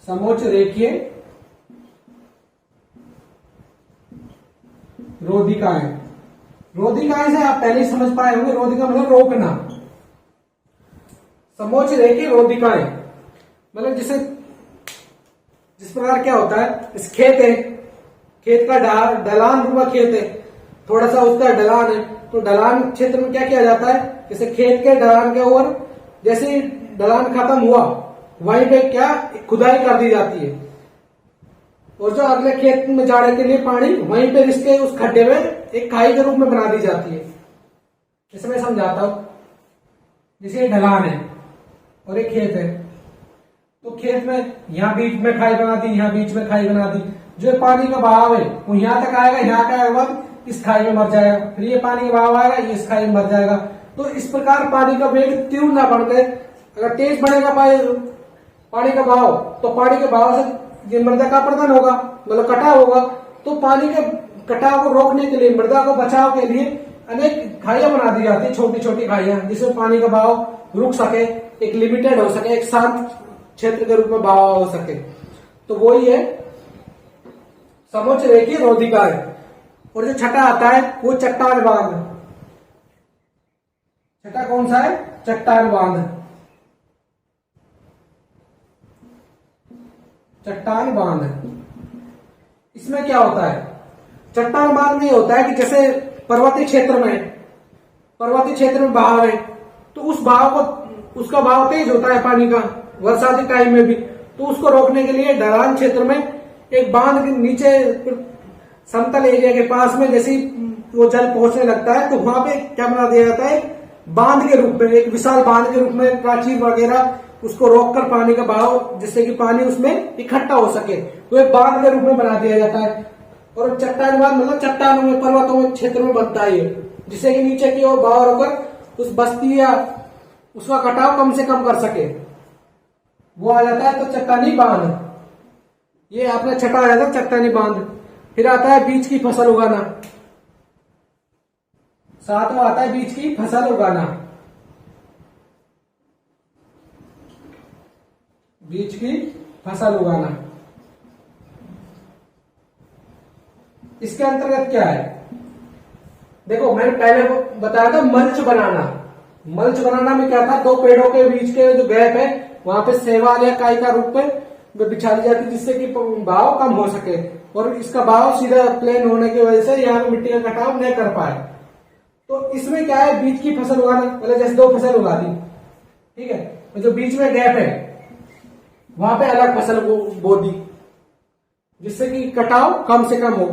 समोच्च रेखीय रोधिकाएं। रोधिकाएं से आप पहले ही समझ पाए होंगे, रोधिका मतलब रोकना। समोच्च रेखीय रोधिकाएं मतलब जैसे प्रकार क्या होता है, इस खेत है, खेत का ढलान हुआ खेत है, थोड़ा सा उसका ढलान है, तो ढलान क्षेत्र में क्या किया जाता है, जैसे खेत के ढलान के ऊपर जैसे ही ढलान खत्म हुआ वहीं पे क्या खुदाई कर दी जाती है, और जो अगले खेत में जाने के लिए पानी वहीं पे इसके उस खड्डे में एक खाई के रूप में बना दी जाती है। इसमें समझाता हूं, जैसे ढलान है और एक खेत है, तो खेत में यहाँ बीच में खाई बना दी, यहाँ बीच में खाई बना दी, जो पानी का बहाव है वो यहाँ तक आएगा, यहाँ का आएगा इस खाई में मर जाएगा, फिर ये पानी का बहाव आएगा ये इस खाई में मर जाएगा। तो इस प्रकार पानी का वेग तीव्र ना बढ़ते, अगर तेज बढ़ेगा पानी का बहाव तो पानी के बहाव से ये मृदा का अपरदन होगा, मतलब कटाव होगा। तो पानी के कटाव को रोकने के लिए, मृदा को बचाव के लिए अनेक खाइयां बना दी जाती है, छोटी छोटी खाइयां, जिसमें पानी का बहाव रुक सके, एक लिमिटेड हो सके, एक शांत क्षेत्र के रूप में बहाव हो सके। तो वही है समोच्च रेखीय रोधिकाएं। और जो छठा आता है वो चट्टान बांध। छठा कौन सा है, चट्टान बांध। चट्टान बांध, इसमें क्या होता है, चट्टान बांध में होता है कि जैसे पर्वतीय क्षेत्र में बहाव है, तो उस बहाव को, उसका बहाव तेज होता है पानी का वर्षा के टाइम में भी, तो उसको रोकने के लिए ढलान क्षेत्र में एक बांध के नीचे समतल एरिया के पास में जैसे वो जल पहुंचने लगता है, तो वहां पे क्या बना दिया जाता है, बांध के रूप में, एक विशाल बांध के रूप में, प्राचीर वगैरह उसको रोककर पानी का बहाव, जिससे कि पानी उसमें इकट्ठा हो सके, तो एक बांध के रूप में बना दिया जाता है। और चट्टान बांध मतलब चट्टानों में, पर्वतों में, क्षेत्र में बनता है, जिससे कि नीचे की ओर बहाव रोकर उस बस्ती या उसका कटाव कम से कम कर सके, वो आ जाता है तो चट्टानी बांध। ये आपने छठा आया था चट्टानी बांध। फिर आता है बीज की फसल उगाना। सातवां आता है बीज की फसल उगाना। बीज की फसल उगाना, इसके अंतर्गत क्या है, देखो मैंने पहले बताया था मल्च बनाना। मल्च बनाना में क्या था, दो पेड़ों के बीच के जो गैप है वहां पे शैवाल या काई का रूप में बिछा दी जाती है, जिससे कि भाव कम हो सके, और इसका भाव सीधा प्लेन होने की वजह से यहाँ पे मिट्टी का कटाव नहीं कर पाए। तो इसमें क्या है, बीज की फसल उगाना, मतलब जैसे दो फसल उगा दी, ठीक है, तो जो बीच में गैप है वहां पे अलग फसल बो दी, जिससे कि कटाव कम से कम हो।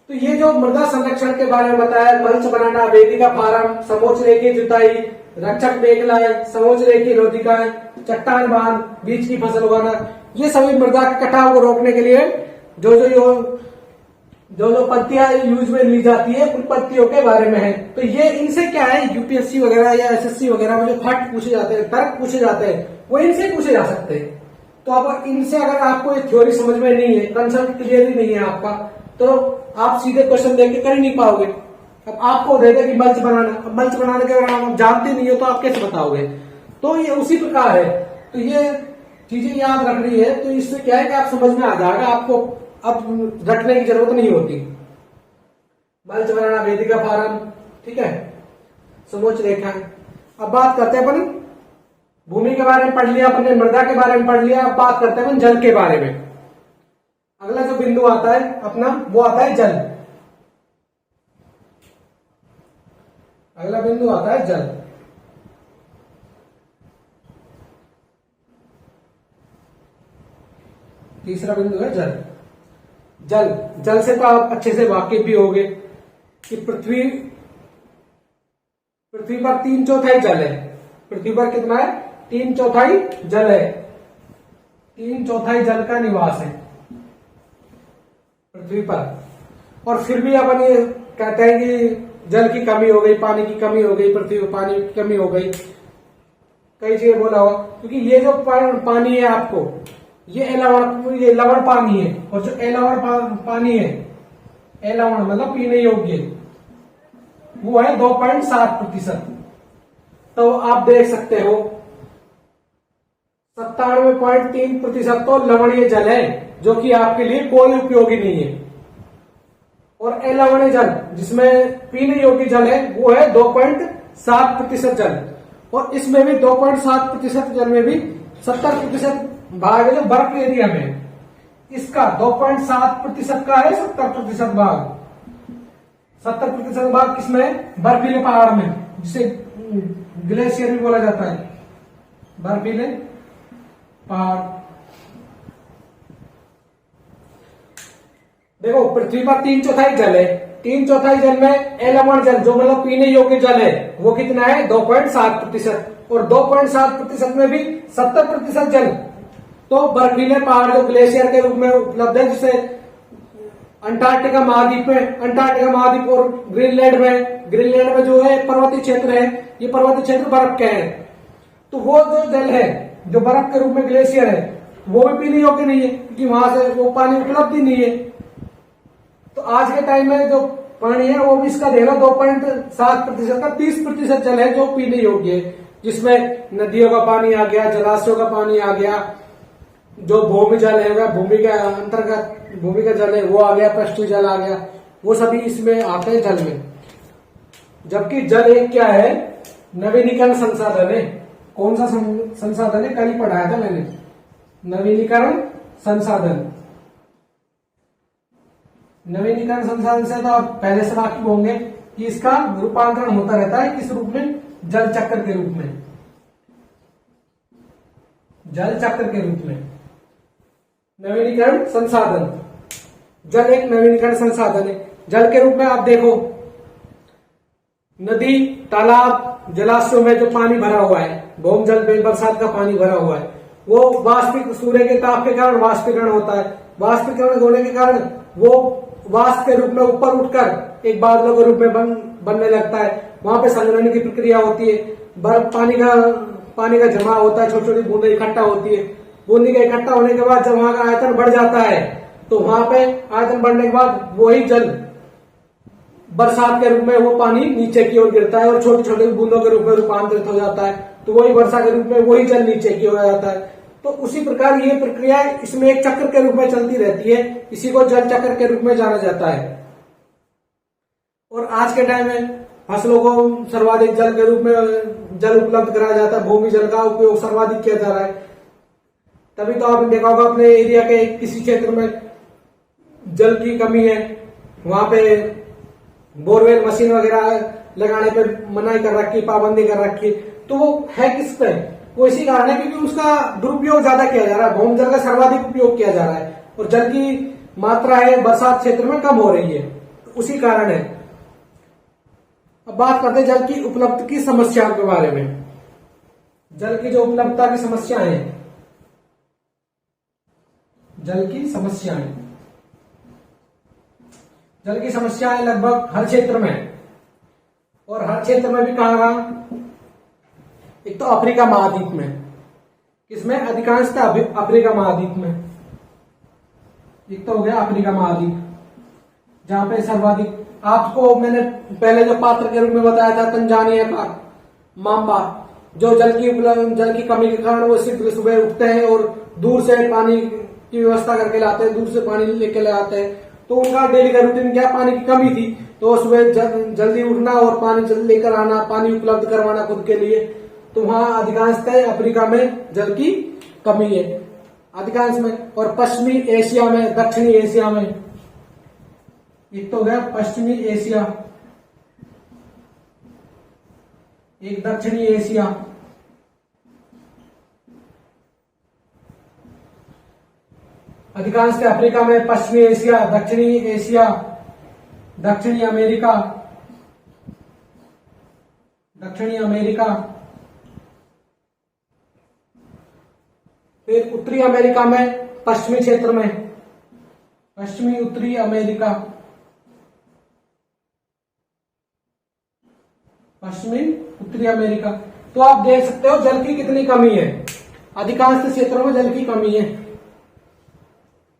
तो ये जो मृदा संरक्षण के बारे में बताया, मल्च बनाना, वेदिका फार्म, समोच्च रेखीय जुताई, रक्षक मेखलाएं, समोच्च रेखीय रोधिकाएं, चट्टान बांध, बीज की फसल उगाना, ये सभी मृदा के कटाव को रोकने के लिए जो पत्तियां यूज में ली जाती है उन पत्तियों के बारे में है। तो ये इनसे क्या है, यूपीएससी वगैरह या एसएससी वगैरह में जो फैक्ट पूछे जाते हैं, तर्क पूछे जाते हैं, वो इनसे पूछे जा सकते हैं। तो अब इनसे अगर आपको ये थ्योरी समझ में नहीं है, कंसेप्ट क्लियर ही नहीं है आपका, तो आप सीधे क्वेश्चन देख के कर ही नहीं पाओगे। अब आपको देगा कि मल्च बनाना, अब मल्च बनाने के बारे में आप जानते नहीं हो तो आप कैसे बताओगे। तो ये उसी प्रकार है, तो ये चीजें याद रखनी है। तो इससे क्या है कि आप समझ में आ जाएगा, आपको अब रखने की जरूरत नहीं होती। मल्च बनाना, वेदिका फार्म, ठीक है, समोच्च रेखा। अब बात करते हैं अपन, भूमि के बारे में पढ़ लिया अपने, मृदा के बारे में पढ़ लिया, अब बात करते हैं अपन जल के बारे में। अगला जो बिंदु आता है अपना वो आता है जल। अगला बिंदु आता है जल। तीसरा बिंदु है जल। जल से तो आप अच्छे से वाकिफ भी होंगे कि पृथ्वी पर 3/4 जल है। पृथ्वी पर कितना है, 3/4 जल है। 3/4 जल का निवास है पृथ्वी पर। और फिर भी अपन ये कहते हैं कि जल की कमी हो गई, पानी की कमी हो गई, पृथ्वी पर पानी की कमी हो गई, कई जगह बोला होगा, क्योंकि ये जो पानी है आपको, ये लवण पानी है, और जो अलवण पानी है, अलवण मतलब पीने योग्य, वो है 2.7%। तो आप देख सकते हो 97.3% तो लवणीय जल है, जो कि आपके लिए कोई उपयोगी नहीं है। और अलवणीय जल जिसमें पीने योग्य जल है वो है 2.7% जल। और इसमें भी 2.7% जल में भी 70% भाग है जो बर्फ एरिया में, इसका 2.7% का है 70% भाग। 70% भाग किसमें? बर्फीले पहाड़ में, जिसे ग्लेशियर भी बोला जाता है, बर्फीले पहाड़। देखो पृथ्वी पर 3/4 जल है, 3/4 जल में एलमण जल जो मतलब पीने योग्य जल है वो कितना है? 2.7%। और 2.7% में भी 70% जल तो बर्फीले पहाड़ जो ग्लेशियर के रूप में उपलब्ध है, जिसे अंटार्कटिका महाद्वीप में, अंटार्कटिका महाद्वीप और ग्रीनलैंड में जो है पर्वतीय क्षेत्र है, ये पर्वतीय क्षेत्र बर्फ के हैं। तो वो जो जल है जो बर्फ के रूप में ग्लेशियर है वो भी पीने योग्य नहीं है, क्योंकि वहां से वो पानी उपलब्ध ही नहीं है। तो आज के टाइम में जो पानी है वो भी इसका देना 2.7% का 30% जल है जो पीने योग्य है, जिसमें नदियों का पानी आ गया, जलाशयों का पानी आ गया, जो भूमि जल है वह भूमि के अंतर्गत भूमि का जल है वो आ गया, पृष्ठीय जल आ गया, वो सभी इसमें आते हैं जल में। जबकि जल एक क्या है? नवीनीकरण संसाधन है। कौन सा संसाधन है? कल ही पढ़ाया था मैंने, नवीनीकरण संसाधन। नवीनीकरण संसाधन से तो आप पहले से वाकिफ होंगे कि इसका रूपांतरण होता रहता है किस रूप में? जल चक्र के रूप में, जल चक्र के रूप में। नवीनीकरण संसाधन, जल एक नवीनीकरण संसाधन है। जल के रूप में आप देखो, नदी, तालाब, जलाशयों में जो पानी भरा हुआ है, भौमजल में बरसात का पानी भरा हुआ है, वो वाष्पिक सूर्य के ताप के कारण वाष्पीकरण होता है। वाष्पीकरण होने के कारण वो वाष्प के रूप में ऊपर उठकर एक बादलों के रूप में बनने लगता है। वहां पे संघनन की प्रक्रिया होती है, बर्फ पानी का जमा होता है, छोटी छोटी बूंदें इकट्ठा होती है। बूंदी का इकट्ठा होने के बाद जब वहां का आयतन बढ़ जाता है तो वहां पे आयतन बढ़ने के बाद वही जल बरसात के रूप में वो पानी नीचे की ओर गिरता है और छोटी छोटी बूंदों के रूप में रूपांतरित हो जाता है, तो वही वर्षा के रूप में वही जल नीचे की ओर आ जाता है। तो उसी प्रकार ये प्रक्रिया इसमें एक चक्र के रूप में चलती रहती है, इसी को जल चक्र के रूप में जाना जाता है। और आज के टाइम में फसलों को सर्वाधिक जल के रूप में जल उपलब्ध कराया जाता है, भूमि जल का उपयोग सर्वाधिक किया जा रहा है। तभी तो आपने देखा होगा अपने एरिया के किसी क्षेत्र में जल की कमी है, वहां पे बोरवेल मशीन वगैरह लगाने पे मनाही कर रखी, पाबंदी कर रखी। तो वो है किस पे? वो इसी कारण है क्योंकि उसका दुरुपयोग ज्यादा किया जा रहा है, भूमि जल का सर्वाधिक उपयोग किया जा रहा है और जल की मात्रा है बरसात क्षेत्र में कम हो रही है, तो उसी कारण है। अब बात करते हैं जल की उपलब्ध की समस्याओं के बारे में। जल की जो उपलब्धता की समस्याएं हैं, जल की समस्याएं, जल की समस्याएं लगभग हर क्षेत्र में, और हर क्षेत्र में भी कहा, एक तो अफ्रीका महाद्वीप में, किसमें? अधिकांशतः अफ्रीका महाद्वीप में। एक तो हो गया अफ्रीका महाद्वीप, जहां पे सर्वाधिक, आपको मैंने पहले जो पात्र के रूप में बताया था तंजानिया का माम्बा, जो जल की कमी के कारण वो सिर्फ सुबह उठते हैं और दूर से पानी की व्यवस्था करके लाते हैं, दूर से पानी लेके ले आते हैं। तो उनका डेली का रूटीन क्या? पानी की कमी थी, तो सुबह जल्दी उठना और पानी जल्दी लेकर आना, पानी उपलब्ध करवाना खुद के लिए। तो वहां अधिकांशतः अफ्रीका में जल की कमी है, अधिकांश में। और पश्चिमी एशिया में, दक्षिणी एशिया में, एक तो हो गया पश्चिमी एशिया, एक दक्षिणी एशिया। अधिकांशतः अफ्रीका में, पश्चिमी एशिया, दक्षिणी एशिया, दक्षिणी अमेरिका, दक्षिणी अमेरिका, फिर उत्तरी अमेरिका में, पश्चिमी क्षेत्र में, पश्चिमी उत्तरी अमेरिका, पश्चिमी उत्तरी अमेरिका। तो आप देख सकते हो जल की कितनी कमी है, अधिकांश क्षेत्रों में जल की कमी है।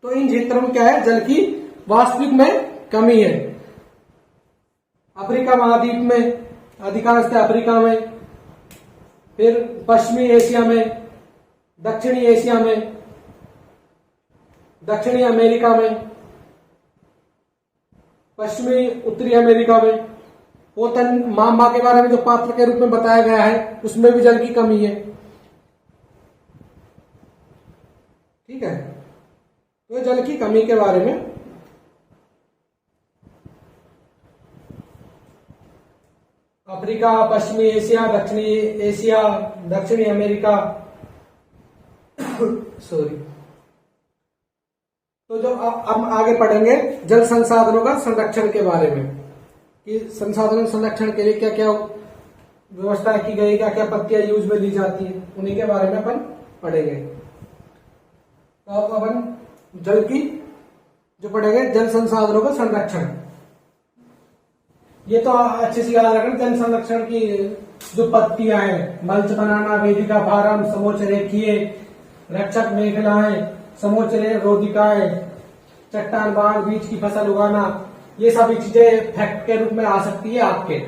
तो इन क्षेत्रों में क्या है? जल की वास्तविक में कमी है। अफ्रीका महाद्वीप में, अधिकांशतः अफ्रीका में, फिर पश्चिमी एशिया में, दक्षिणी एशिया में, दक्षिणी अमेरिका में, पश्चिमी उत्तरी अमेरिका में। वो माम्बा के बारे में जो पात्र के रूप में बताया गया है उसमें भी जल की कमी है। ठीक है। तो जल की कमी के बारे में अफ्रीका, पश्चिमी एशिया, दक्षिणी एशिया, दक्षिणी अमेरिका सॉरी। तो जो अब आगे पढ़ेंगे जल संसाधनों का संरक्षण के बारे में कि संसाधन संरक्षण के लिए क्या क्या व्यवस्था की गई, क्या क्या पत्तियां यूज में ली जाती है, उन्हीं के बारे में अपन पढ़ेंगे। तो अब अपन जल की जो पढ़ेंगे जल संसाधनों का संरक्षण, ये तो अच्छे से याद रखना। जल संरक्षण की जो पत्तियां हैं, मल्च बनाना, वेदिका फारम, समोच्च रेखीय, रक्षक मेखलाएं, समोच्च रोधिकाएं, चट्टान बांध, बीज की फसल उगाना, ये सभी चीजें फैक्ट के रूप में आ सकती है आपके,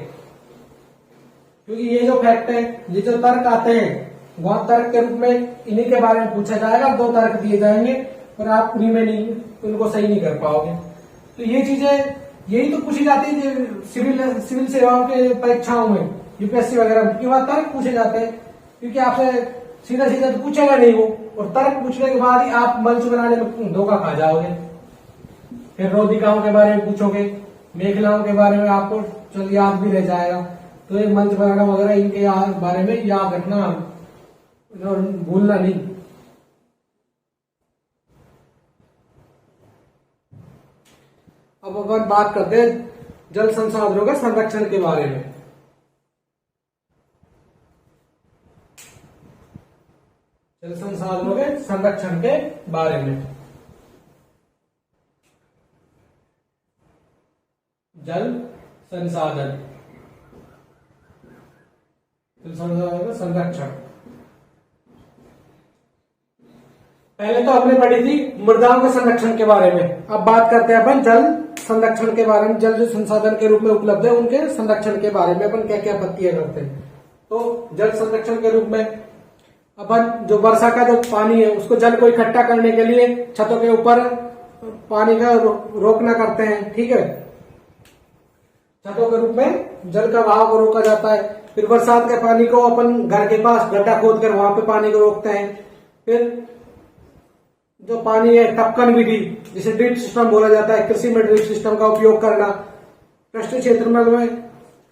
क्योंकि ये जो फैक्ट है, ये जो तर्क आते हैं, वहां तर्क के रूप में इन्हीं के बारे में पूछा जाएगा। 2 तर्क दिए जाएंगे और आप उन्हीं में नहीं, उनको सही नहीं कर पाओगे। तो ये चीजें यही तो पूछी जाती है सिविल सेवाओं के परीक्षाओं में, यूपीएससी वगैरह की वहां तर्क पूछे जाते हैं, क्योंकि आपसे सीधा सीधा तो पूछेगा नहीं वो, और तर्क पूछने के बाद ही आप मंच बनाने में धोखा खा जाओगे। फिर रोधिकाओं के बारे में पूछोगे, मेखलाओं के बारे में आपको चल याद भी रह जाएगा। तो ये मंच बनाना वगैरह इनके बारे में याद रखना और भूलना नहीं। अब अपन बात करते हैं जल संसाधनों के संरक्षण के बारे में। जल संसाधनों के संरक्षण के बारे में, जल संसाधन, जल संसाधनों का संरक्षण। पहले तो हमने पढ़ी थी मृदाओं के संरक्षण के बारे में। अब बात करते हैं अपन जल संरक्षण के बारे में। जल जो संसाधन के रूप में उपलब्ध है उनके संरक्षण के बारे में अपन क्या क्या पत्तियां करते हैं। तो जल संरक्षण के रूप में अपन जो वर्षा का जो पानी है उसको जल को इकट्ठा करने के लिए छतों के ऊपर पानी का रोकना करते हैं, ठीक है। छतों के रूप में जल का बहाव को रोका जाता है। फिर बरसात के पानी को अपन घर के पास गड्ढा खोद कर वहां पे पानी को रोकते हैं। फिर जो पानी है टपकन विधि, जिसे ड्रिप सिस्टम बोला जाता है, कृषि में ड्रिप सिस्टम का उपयोग करना, कृषि क्षेत्र में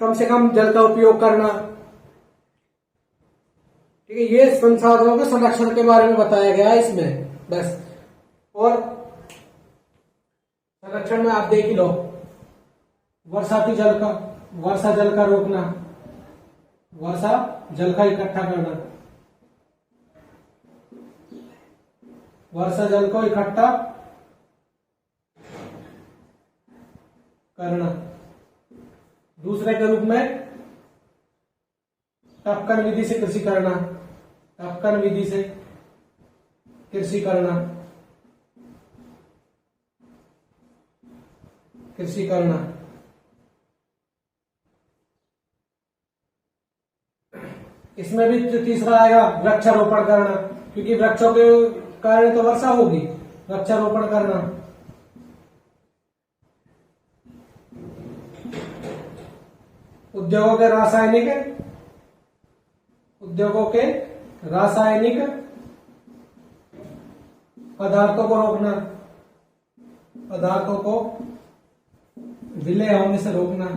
कम से कम जल का उपयोग करना, ठीक है। ये संसाधनों के संरक्षण के बारे में बताया गया है इसमें बस। और संरक्षण में आप देख ही लो, वर्षा जल का रोकना, वर्षा जल का इकट्ठा करना, वर्षा जल को इकट्ठा करना। दूसरे के रूप में टपकन विधि से कृषि करना, टपकन विधि से कृषि करना, कृषि करना। इसमें भी जो तीसरा आएगा वृक्षारोपण करना, क्योंकि वृक्षों के कारण तो वर्षा होगी। वृक्षारोपण करना, उद्योगों के रासायनिक पदार्थों को रोकना, पदार्थों को विलय होने से रोकना।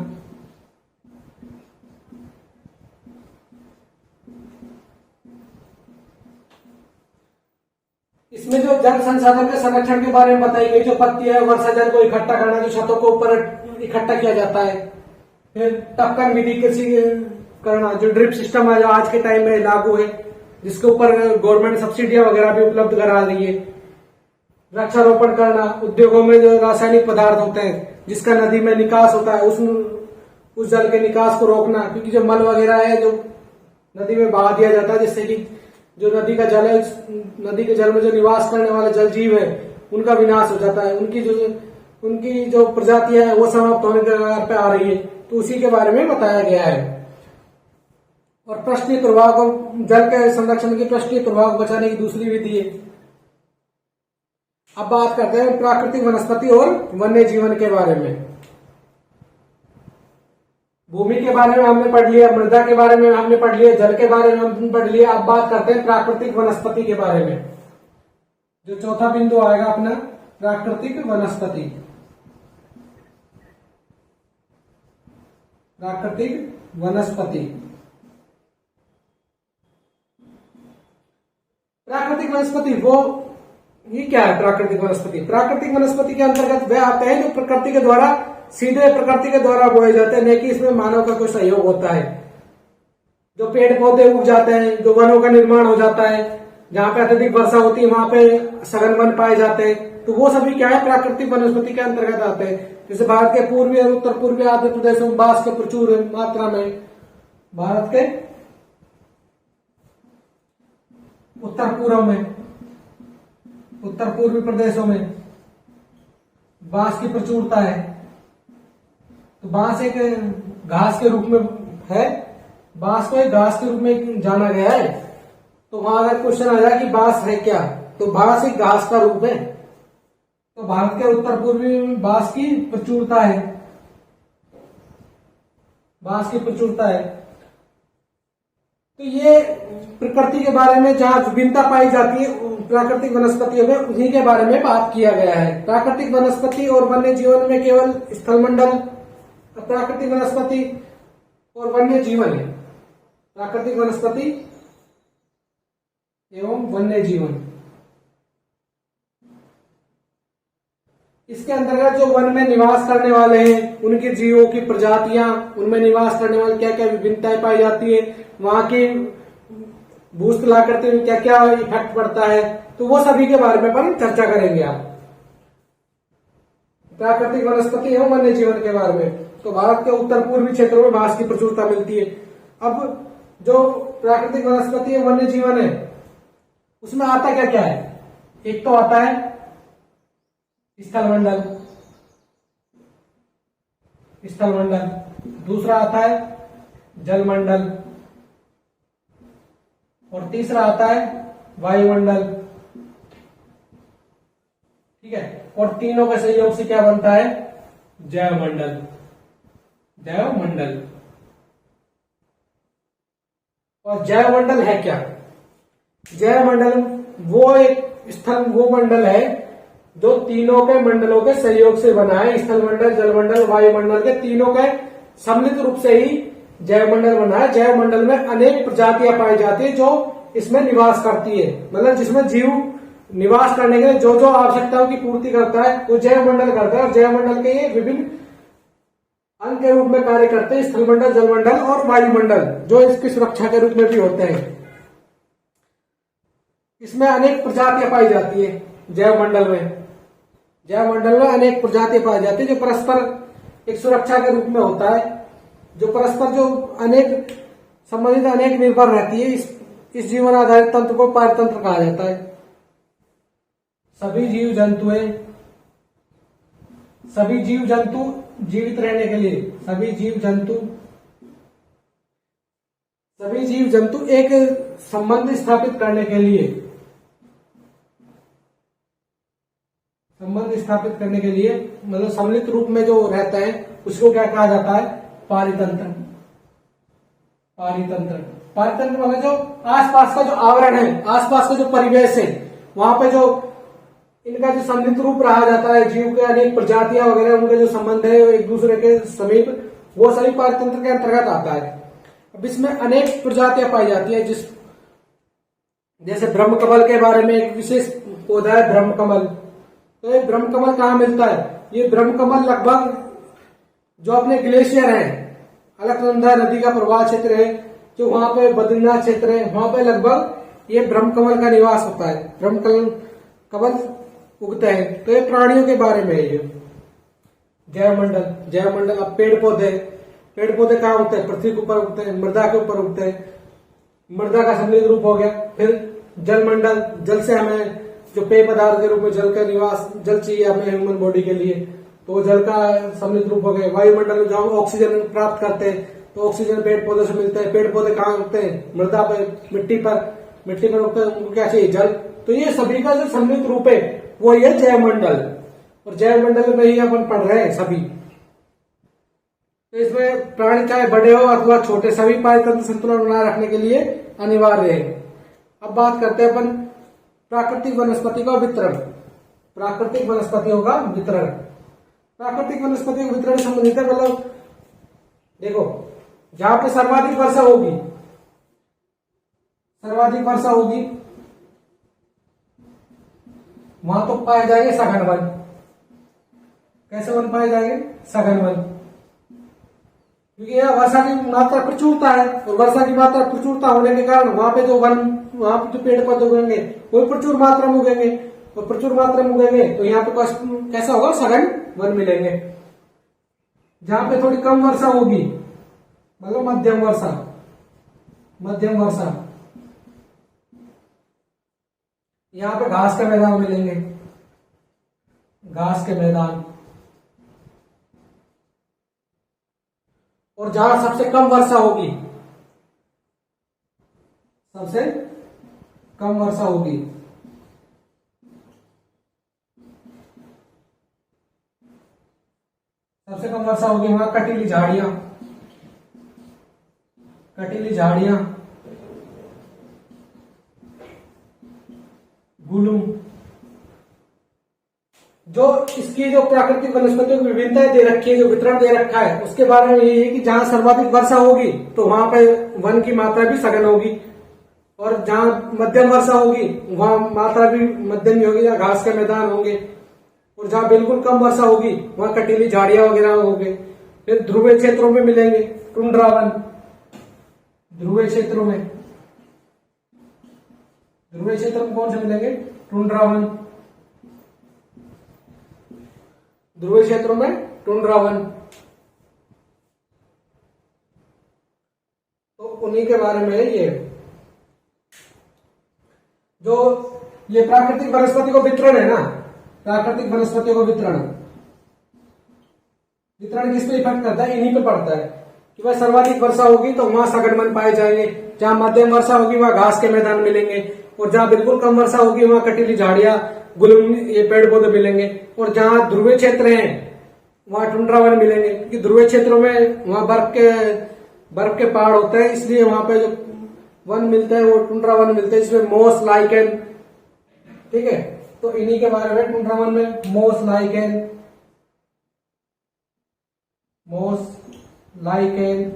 इसमें जो जल संसाधन के संरक्षण के बारे में बताई गई, जो पत्ती है वर्षा जल को इकट्ठा करना, जो छतों को ऊपर इकट्ठा किया जाता है। फिर टपकन विधि कृषि करना, जो ड्रिप सिस्टम है जो आज के टाइम में लागू है, जिसके ऊपर गवर्नमेंट सब्सिडियां वगैरह भी उपलब्ध करा रही है। वृक्षारोपण करना, उद्योगों में जो रासायनिक पदार्थ होते हैं जिसका नदी में निकास होता है, उस जल के निकास को रोकना, क्योंकि जो मल वगैरह है जो नदी में बहा दिया जाता है, जिससे कि जो नदी का जल है, नदी के जल में जो निवास करने वाले जल जीव है उनका विनाश हो जाता है, उनकी जो प्रजातियां है वो समाप्त होने के कगार पे आ रही है। तो उसी के बारे में बताया गया है। और पृष्ठीय प्रवाह को, जल के संरक्षण की पृष्ठीय प्रवाह को बचाने की दूसरी विधि है। अब बात करते हैं प्राकृतिक वनस्पति और वन्य जीवन के बारे में। भूमि के बारे में हमने पढ़ लिया, मृदा के बारे में हमने पढ़ लिया, जल के बारे में हमने पढ़ लिया। अब बात करते हैं प्राकृतिक वनस्पति के बारे में। जो चौथा बिंदु आएगा अपना प्राकृतिक वनस्पति। प्राकृतिक वनस्पति। प्राकृतिक वनस्पति वो ये क्या है? प्राकृतिक वनस्पति, प्राकृतिक वनस्पति के अंतर्गत वह आते हैं जो प्रकृति के द्वारा, सीधे प्रकृति के द्वारा बोए जाते हैं, नहीं कि इसमें मानव का कोई सहयोग होता है। जो पेड़ पौधे उग जाते हैं, जो वनों का निर्माण हो जाता है, जहां पे अत्यधिक वर्षा होती है वहां पे सघन वन पाए जाते हैं, तो वो सभी क्या है? प्राकृतिक वनस्पति के अंतर्गत आते हैं। जैसे भारत के पूर्वी और उत्तर पूर्वी आदि प्रदेशों में बांस के प्रचुर मात्रा में, भारत के उत्तर पूर्व में, उत्तर पूर्वी प्रदेशों में बांस की प्रचुरता है। तो बांस एक घास के रूप में है, बांस को एक घास के रूप में जाना गया है। तो वहां अगर क्वेश्चन आ जाए कि बांस है क्या, तो बांस एक घास का रूप है। तो भारत के उत्तर पूर्वी में बांस की प्रचुरता है, बांस की प्रचुरता है। तो ये प्रकृति के बारे में जहां विभिन्नता पाई जाती है प्राकृतिक वनस्पतियों में, उन्हीं के बारे में बात किया गया है। प्राकृतिक वनस्पति और वन्य जीवन में केवल स्थलमंडल, प्राकृतिक वनस्पति और वन्य जीवन है। प्राकृतिक वनस्पति एवं वन्य जीवन, इसके अंतर्गत जो वन में निवास करने वाले हैं, उनके जीवों की प्रजातियां, उनमें निवास करने वाले क्या क्या विभिन्नताएं पाई जाती है, वहां की भूस्थलाकृति में क्या क्या इफेक्ट पड़ता है, तो वो सभी के बारे में अपन चर्चा करेंगे। आप प्राकृतिक वनस्पति एवं वन्य जीवन के बारे में। तो भारत के उत्तर पूर्वी क्षेत्रों में बांस की प्रचुरता मिलती है। अब जो प्राकृतिक वनस्पति एवं वन्य जीवन है, उसमें आता क्या क्या है? एक तो आता है स्थलमंडल, स्थलमंडल, दूसरा आता है जलमंडल, और तीसरा आता है वायुमंडल। ठीक है, और तीनों के सहयोग से क्या बनता है? जैवमंडल, जैवमंडल। और जैवमंडल है क्या? जैवमंडल वो एक स्थल, वो मंडल है जो तीनों के मंडलों के सहयोग से बना है। स्थलमंडल, जलमंडल, वायुमंडल के तीनों के सम्मिलित रूप से ही जैवमंडल बना है। जैवमंडल में अनेक प्रजातियां पाई जाती है जो इसमें निवास करती है, मतलब जिसमें जीव निवास करने के लिए जो जो आवश्यकताओं की पूर्ति करता है वो जैवमंडल करता है। और जैवमंडल के ये विभिन्न अंग के रूप में कार्य करते हैं, स्थलमंडल, जलमंडल और वायुमंडल, जो इसकी सुरक्षा के रूप में भी होते हैं। इसमें अनेक प्रजातियां पाई जाती है जैवमंडल में। जैवमंडल में अनेक प्रजातियां पाई जाती है जो परस्पर एक सुरक्षा के रूप में होता है, जो परस्पर जो अनेक संबंधित, अनेक निर्भर रहती है। इस जीवन आधारित तंत्र को पारतंत्र कहा जाता है। सभी जीव जंतु जीवित रहने के लिए, सभी जीव जंतु एक संबंध स्थापित करने के लिए, मतलब सम्मिलित रूप में जो रहता है उसको क्या कहा जाता है? पारितंत्र। पारितंत्र मतलब जो आसपास का जो आवरण है, आसपास का जो परिवेश है, वहां पे जो इनका जो सम्मिलित रूप रहा जाता है, जीव के अनेक प्रजातियां वगैरह, उनके जो संबंध है एक दूसरे के समीप, वो सभी पारितंत्र के अंतर्गत आता है। अब इसमें अनेक प्रजातियां पाई जाती है, जैसे ब्रह्मकमल के बारे में एक विशेष पौधा है ब्रह्मकमल। तो ये ब्रह्मकमल कहाँ मिलता है? ये ब्रह्मकमल लगभग जो अपने ग्लेशियर है, अलकनंदा नदी का प्रवाह क्षेत्र है, जो वहां पे बद्रीनाथ क्षेत्र है, वहां पे लगभग ये ब्रह्मकमल का निवास होता है, ब्रह्मकमल उगते हैं। तो ये प्राणियों के बारे में है ये जैवमंडल। अब पेड़ पौधे कहाँ उगते हैं? पृथ्वी के ऊपर उगते हैं, मृदा के ऊपर उगते हैं, मृदा का सम्मिलित रूप हो गया। फिर जलमंडल, जल से हमें जो पेय पदार्थ के रूप में जल का निवास, जल चाहिए हमें ह्यूमन बॉडी के लिए, तो जल का सम्मिलित रूप हो गया। वायुमंडल में जहां ऑक्सीजन प्राप्त करते हैं, तो ऑक्सीजन पेड़ पौधे से मिलते हैं। पेड़ पौधे कहाँ उगते हैं? मृदा पर, मिट्टी पर उगते हैं, उनको क्या चाहिए? जल। तो ये सभी का जो सम्मिलित रूप है वो ये जैवमंडल, और जैवमंडल में ही अपन पढ़ रहे हैं सभी। तो इसमें प्राणी चाहे बड़े हो अथवा छोटे, सभी पारितंत्र संतुलन बनाए रखने के लिए अनिवार्य है। अब बात करते हैं अपन प्राकृतिक वनस्पति का वितरण, प्राकृतिक वनस्पतियों का वितरण। प्राकृतिक वनस्पतियों का वितरण संबंधित है, मतलब देखो जहां पे सर्वाधिक वर्षा होगी, सर्वाधिक वर्षा होगी वहां तो पाए जाएंगे सघन वन। कैसे वन पाए जाएंगे? सघन वन, क्योंकि यह वर्षा की मात्रा प्रचुरता है, और वर्षा की मात्रा प्रचुरता होने के कारण वहां पे जो वन, वहां पे जो पेड़ पौधे उगेंगे वो प्रचुर मात्रा में उगेंगे, और प्रचुर मात्रा में उगेंगे तो यहाँ पे कैसा होगा? सघन वन मिलेंगे। जहां पे थोड़ी कम वर्षा होगी, मतलब मध्यम वर्षा, मध्यम वर्षा, यहाँ पे घास के मैदान मिलेंगे, घास के मैदान। और जहां सबसे कम वर्षा होगी, सबसे कम वर्षा होगी, सबसे कम वर्षा होगी वहां कटीली झाड़ियां, कटीली झाड़ियां, गुलुम। जो इसकी जो प्राकृतिक वनस्पतियों की विभिन्नताएं दे रखी है, जो वितरण दे रखा है, उसके बारे में ये है कि जहां सर्वाधिक वर्षा होगी तो वहां पे वन की मात्रा भी सघन होगी, और जहां मध्यम वर्षा होगी वहां मात्रा भी मध्यम ही होगी, जहां घास के मैदान होंगे। और जहां बिल्कुल कम वर्षा होगी वहां कटीली झाड़ियां वगैरह होंगे। फिर ध्रुवीय क्षेत्रों में मिलेंगे टुंड्रा वन, ध्रुवीय क्षेत्रों में, ध्रुवीय क्षेत्र में कौन से मिलेंगे? टुंड्रा वन, ध्रुवीय क्षेत्रों में टुंड्रा वन। तो उन्हीं के बारे में ये जो ये प्राकृतिक वनस्पति को वितरण है ना, प्राकृतिक वनस्पतियों को वितरण, वितरण किस पे इफेक्ट करता है? इन्हीं पे पड़ता है कि वह सर्वाधिक वर्षा होगी तो वहां सघन वन पाए जाएंगे, जहां मध्यम वर्षा होगी वहां घास के मैदान मिलेंगे, और जहां बिल्कुल कम वर्षा होगी वहां कटीली झाड़ियां, गुलम, ये पेड़ पौधे मिलेंगे। और जहां ध्रुवीय क्षेत्र हैं वहां टुंड्रा वन मिलेंगे, क्योंकि ध्रुवीय क्षेत्रों में वहां बर्फ के पहाड़ होते हैं, इसलिए वहां पे जो वन मिलते हैं वो टुंड्रा वन मिलते हैं। इसमें मोस, लाइकेन, ठीक है, तो इन्हीं के बारे में टुंड्रा वन में मोस, लाइकेन, मोस, लाइकेन,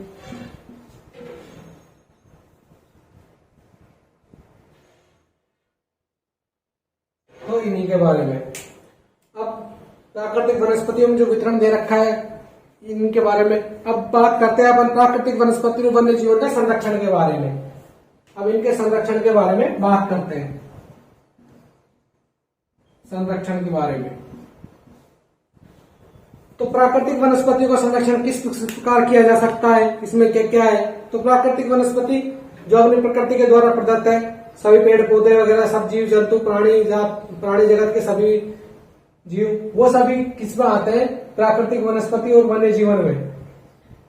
तो इन्हीं के बारे में। अब प्राकृतिक वनस्पतियों में जो वितरण दे रखा है इनके बारे में अब बात करते हैं अपन प्राकृतिक वनस्पति और वन्य जीवन के संरक्षण के बारे में। अब इनके संरक्षण के बारे में बात करते हैं, संरक्षण के बारे में। तो प्राकृतिक वनस्पतियों का संरक्षण किस प्रकार किया जा सकता है, इसमें क्या क्या है? तो प्राकृतिक वनस्पति जो अपनी प्रकृति के द्वारा प्रदत्त है, सभी पेड़ पौधे वगैरह, सब जीव जंतु, प्राणी जगत के सभी जीव, वो सभी किसमें आते हैं? प्राकृतिक वनस्पति और वन्य जीवन में,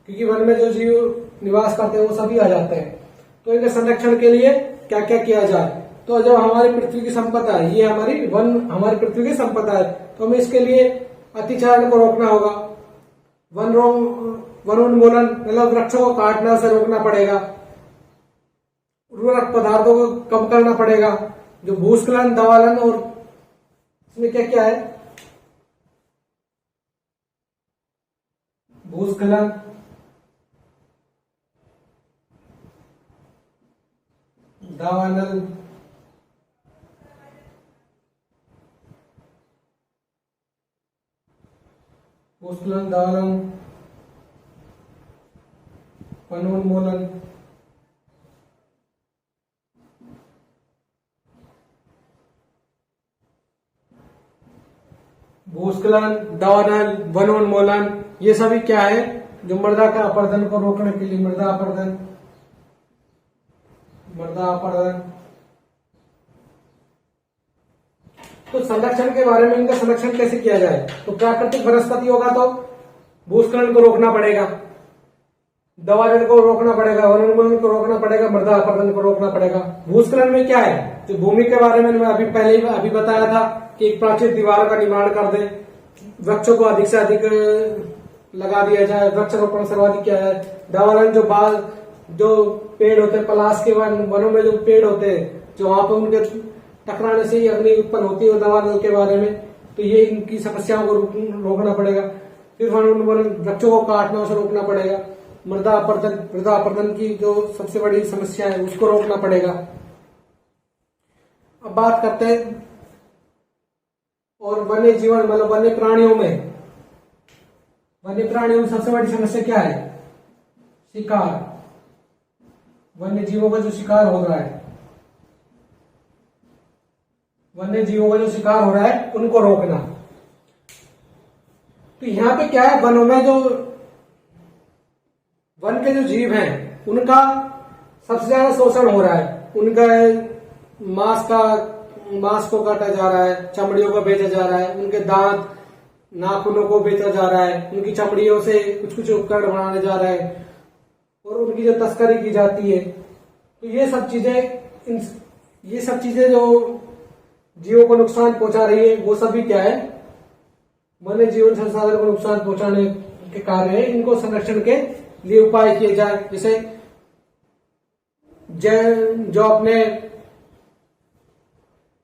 क्योंकि वन में जो जीव निवास करते हैं वो सभी आ जाते हैं। तो इनके संरक्षण के लिए क्या क्या किया जाए? तो जब हमारी पृथ्वी की संपदा है, ये हमारी पृथ्वी की संपदा है, तो हमें इसके लिए अतिचारण को रोकना होगा, वनोन्मूलन मतलब वृक्षों को काटना से रोकना पड़ेगा, उर्वरक पदार्थों को कम करना पड़ेगा, जो भूस्खलन, दवालन, और इसमें क्या क्या है? भूस्खलन, दावानल, भूस्खलन, दावानल, वनोन्मूलन, भूस्खलन, दावानल, वनोन्मूलन, ये सभी क्या है? जो मृदा का अपरदन को रोकने के लिए, मृदा अपरदन, तो संरक्षण के बारे में इनका संरक्षण कैसे किया जाए? तो प्राकृतिक वनस्पति होगा तो भूस्खलन को रोकना पड़ेगा, दवानल को रोकना पड़ेगा, वनोन्मूलन को रोकना पड़ेगा, मृदा अपरदन को रोकना पड़ेगा। भूस्खलन में क्या है? तो भूमि के बारे में मैं अभी बताया था कि एक प्राचीर दीवार का निर्माण कर दे, वृक्षों को अधिक से अधिक लगा दिया जाए, वृक्षारोपण सर्वाधिक किया जाए। दावानल जो पेड़ होते हैं, पलाश के वनों में जो पेड़ होते हैं, जो वहां पर उनके टकराने से ही अग्नि उत्पन्न होती है वातावरण के बारे में, तो ये इनकी समस्याओं को रोकना पड़ेगा। फिर वृक्षों को काटना उसे रोकना पड़ेगा। मृदा अपरदन की जो सबसे बड़ी समस्या है उसको रोकना पड़ेगा। अब बात करते हैं और वन्य जीवन मतलब वन्य प्राणियों में सबसे बड़ी समस्या क्या है? शिकार। वन्य जीवों का जो शिकार हो रहा है, उनको रोकना। तो यहाँ पे क्या है, वनों में जो वन के जो जीव हैं उनका सबसे ज्यादा शोषण हो रहा है। उनका मांस को काटा जा रहा है, चमड़ियों को बेचा जा रहा है, उनके दांत नाखूनों को बेचा जा रहा है, उनकी चमड़ियों से कुछ कुछ उपकरण बनाने जा रहा है और उनकी जो तस्करी की जाती है। तो ये सब चीजें जो जीवों को नुकसान पहुंचा रही है, वो सभी क्या है, वन्य जीवन संसाधन को नुकसान पहुंचाने के कार्य है। इनको संरक्षण के लिए उपाय किए जाए, जैसे जो अपने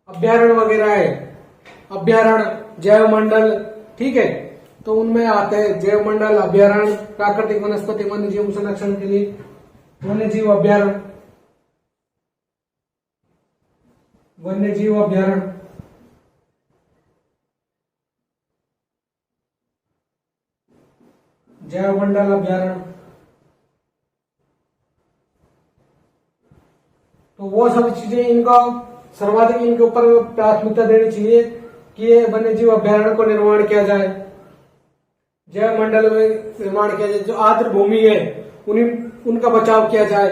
अभ्यारण्य वगैरह है, अभ्यारण्य जैव मंडल, ठीक है, तो उनमें आते हैं जैव मंडल, अभ्यारण्य, प्राकृतिक वनस्पति वन्य जीव संरक्षण के लिए वन्य जीव अभ्यारण्य, जैव मंडल अभ्यारण्य। तो वो सब चीजें इनका सर्वाधिक इनके ऊपर प्राथमिकता देनी चाहिए कि ये वन्य जीव अभ्यारण्य को निर्माण किया जाए, जैव मंडल में निर्माण किया जाए। जो आर्द्र भूमि है उनका बचाव किया जाए,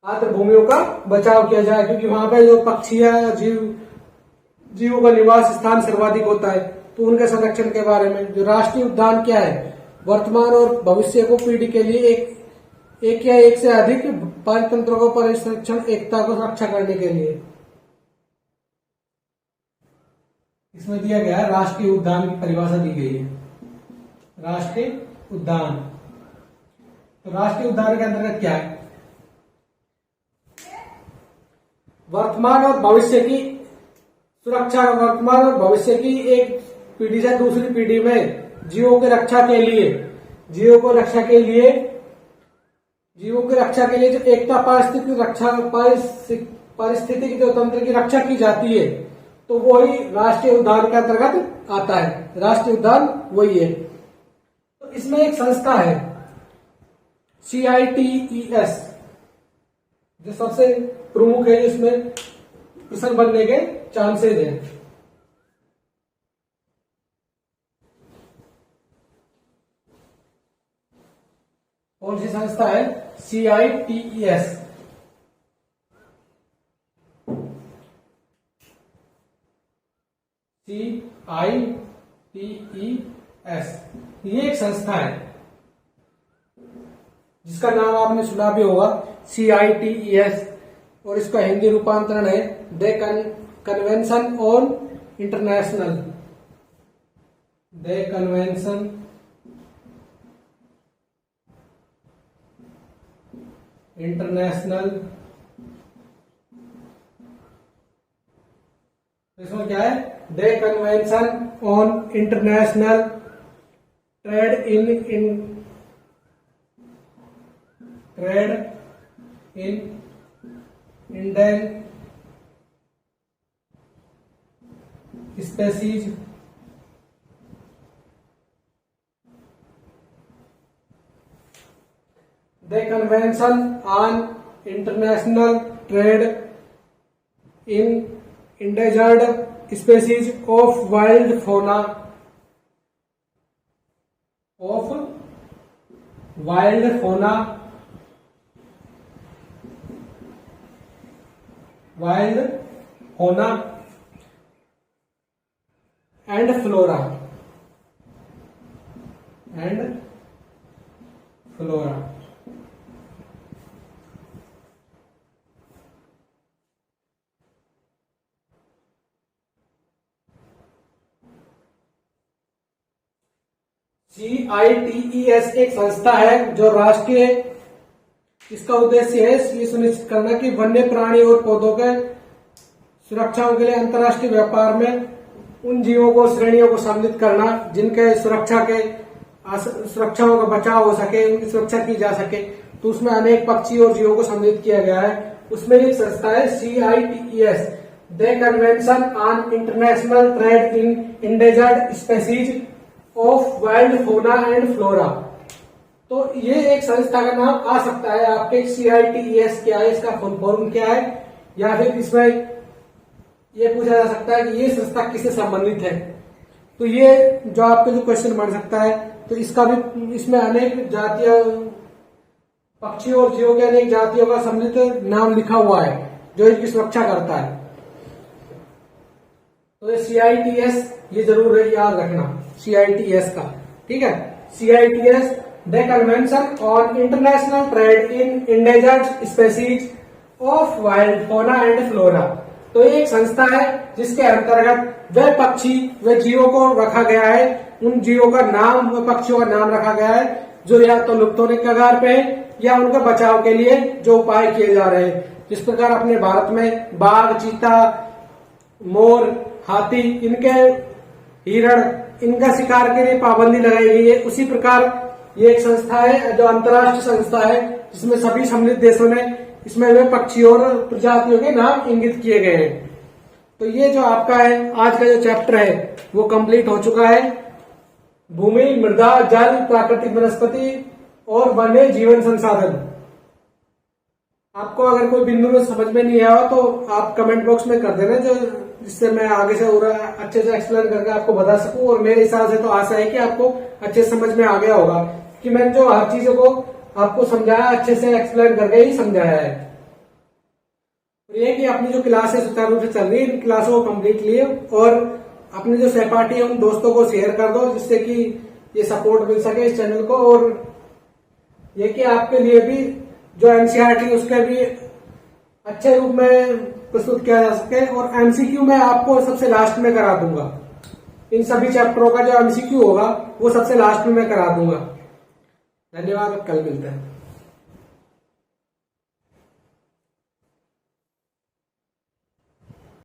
आर्द्र भूमियों का बचाव किया जाए, क्योंकि वहां पे जो पक्षी है जीवों का निवास स्थान सर्वाधिक होता है। तो उनके संरक्षण के बारे में जो राष्ट्रीय उद्यान क्या है, वर्तमान और भविष्य को पीढ़ी के लिए एक या एक से अधिक पारितंत्रों को परिसंरक्षण एकता को रक्षा करने के लिए। इसमें दिया गया है राष्ट्रीय उद्यान की परिभाषा दी गई है, राष्ट्रीय उद्यान। तो राष्ट्रीय उद्यान के अंतर्गत क्या है, वर्तमान और भविष्य की सुरक्षा, वर्तमान और भविष्य की एक पीढ़ी से दूसरी पीढ़ी में जीवों की रक्षा के लिए जो एकता पारिस्थितिक जो तंत्र की रक्षा की जाती है, तो वही राष्ट्रीय उद्यान के अंतर्गत आता है। राष्ट्रीय उद्यान वही है। तो इसमें एक संस्था है CITES, जो सबसे प्रमुख है, जिसमें प्रसन्न बनने के चांसेज है। कौन सी संस्था है? CITES। ये एक संस्था है जिसका नाम आपने सुना भी होगा, CITES, और इसका हिंदी रूपांतरण है द कन्वेंशन ऑन इंटरनेशनल इसमें क्या है, the convention on international trade in Indian species the convention on international trade in endangered species of wild fauna and flora CITES एक संस्था है जो राष्ट्रीय, इसका उद्देश्य है ये सुनिश्चित करना कि वन्य प्राणी और पौधों के सुरक्षाओं के लिए अंतर्राष्ट्रीय व्यापार में उन जीवों को, श्रेणियों को सम्मिलित करना जिनके सुरक्षाओं का बचाव हो सके, उनकी सुरक्षा की जा सके। तो उसमें अनेक पक्षी और जीवों को सम्मिलित किया गया है। उसमें एक संस्था है CITES, the convention on international trade in endangered species of wild fauna and flora. तो ये एक संस्था का नाम आ सकता है आपके। CITES क्या है, इसका फुल फॉर्म क्या है, या फिर इसमें ये पूछा जा सकता है कि ये संस्था किससे संबंधित है। तो ये जो आपके जो क्वेश्चन बन सकता है, तो इसका भी, इसमें अनेक जातियां, पक्षियों और जीवों के अनेक जातियों का सम्मिलित नाम लिखा हुआ है जो इनकी सुरक्षा करता है। तो ये CITES ये जरूर याद रखना, CITES का, ठीक है। CITES the convention on international trade in endangered species of wild fauna and flora. तो ये एक संस्था है जिसके अंतर्गत वह पक्षी, वह जीवों को रखा गया है, उन जीवों का नाम, वह पक्षियों का नाम रखा गया है जो या तो लुप्त होने के कगार पे है या उनके बचाव के लिए जो उपाय किए जा रहे हैं। जिस प्रकार अपने भारत में बाघ, चीता, मोर, हाथी, इनके हिरण, इनका शिकार के लिए पाबंदी लगाई गई है, उसी प्रकार ये एक संस्था है जो अंतर्राष्ट्रीय संस्था है जिसमें सभी सम्मिलित देशों ने इसमें वे पक्षी और प्रजातियों के नाम इंगित किए गए हैं। तो ये जो आपका है आज का जो चैप्टर है वो कंप्लीट हो चुका है। भूमि, मृदा, जल, प्राकृतिक वनस्पति और वन्य जीवन संसाधन। आपको अगर कोई बिंदु में समझ में नहीं आया तो आप कमेंट बॉक्स में कर देना, जो जिससे मैं आगे से और अच्छे से एक्सप्लेन करके आपको बता सकूं। और मेरे हिसाब से तो आशा है कि आपको अच्छे समझ में आ गया होगा कि मैंने जो हर चीजों को आपको समझाया, अच्छे से एक्सप्लेन करके ही समझाया है। और ये कि अपनी जो क्लास है सुचारू रूप से चल रही है, इन क्लासों को कंप्लीट लिए और अपने जो सहपाठी है उन दोस्तों को शेयर कर दो, जिससे कि ये सपोर्ट मिल सके इस चैनल को। और ये कि आपके लिए भी जो NCERT उसके भी अच्छे रूप में प्रस्तुत किया जा सके। और MCQ मैं आपको सबसे लास्ट में करा दूंगा, इन सभी चैप्टरों का जो MCQ होगा वो सबसे लास्ट में मैं करा दूंगा। धन्यवाद, कल मिलते हैं।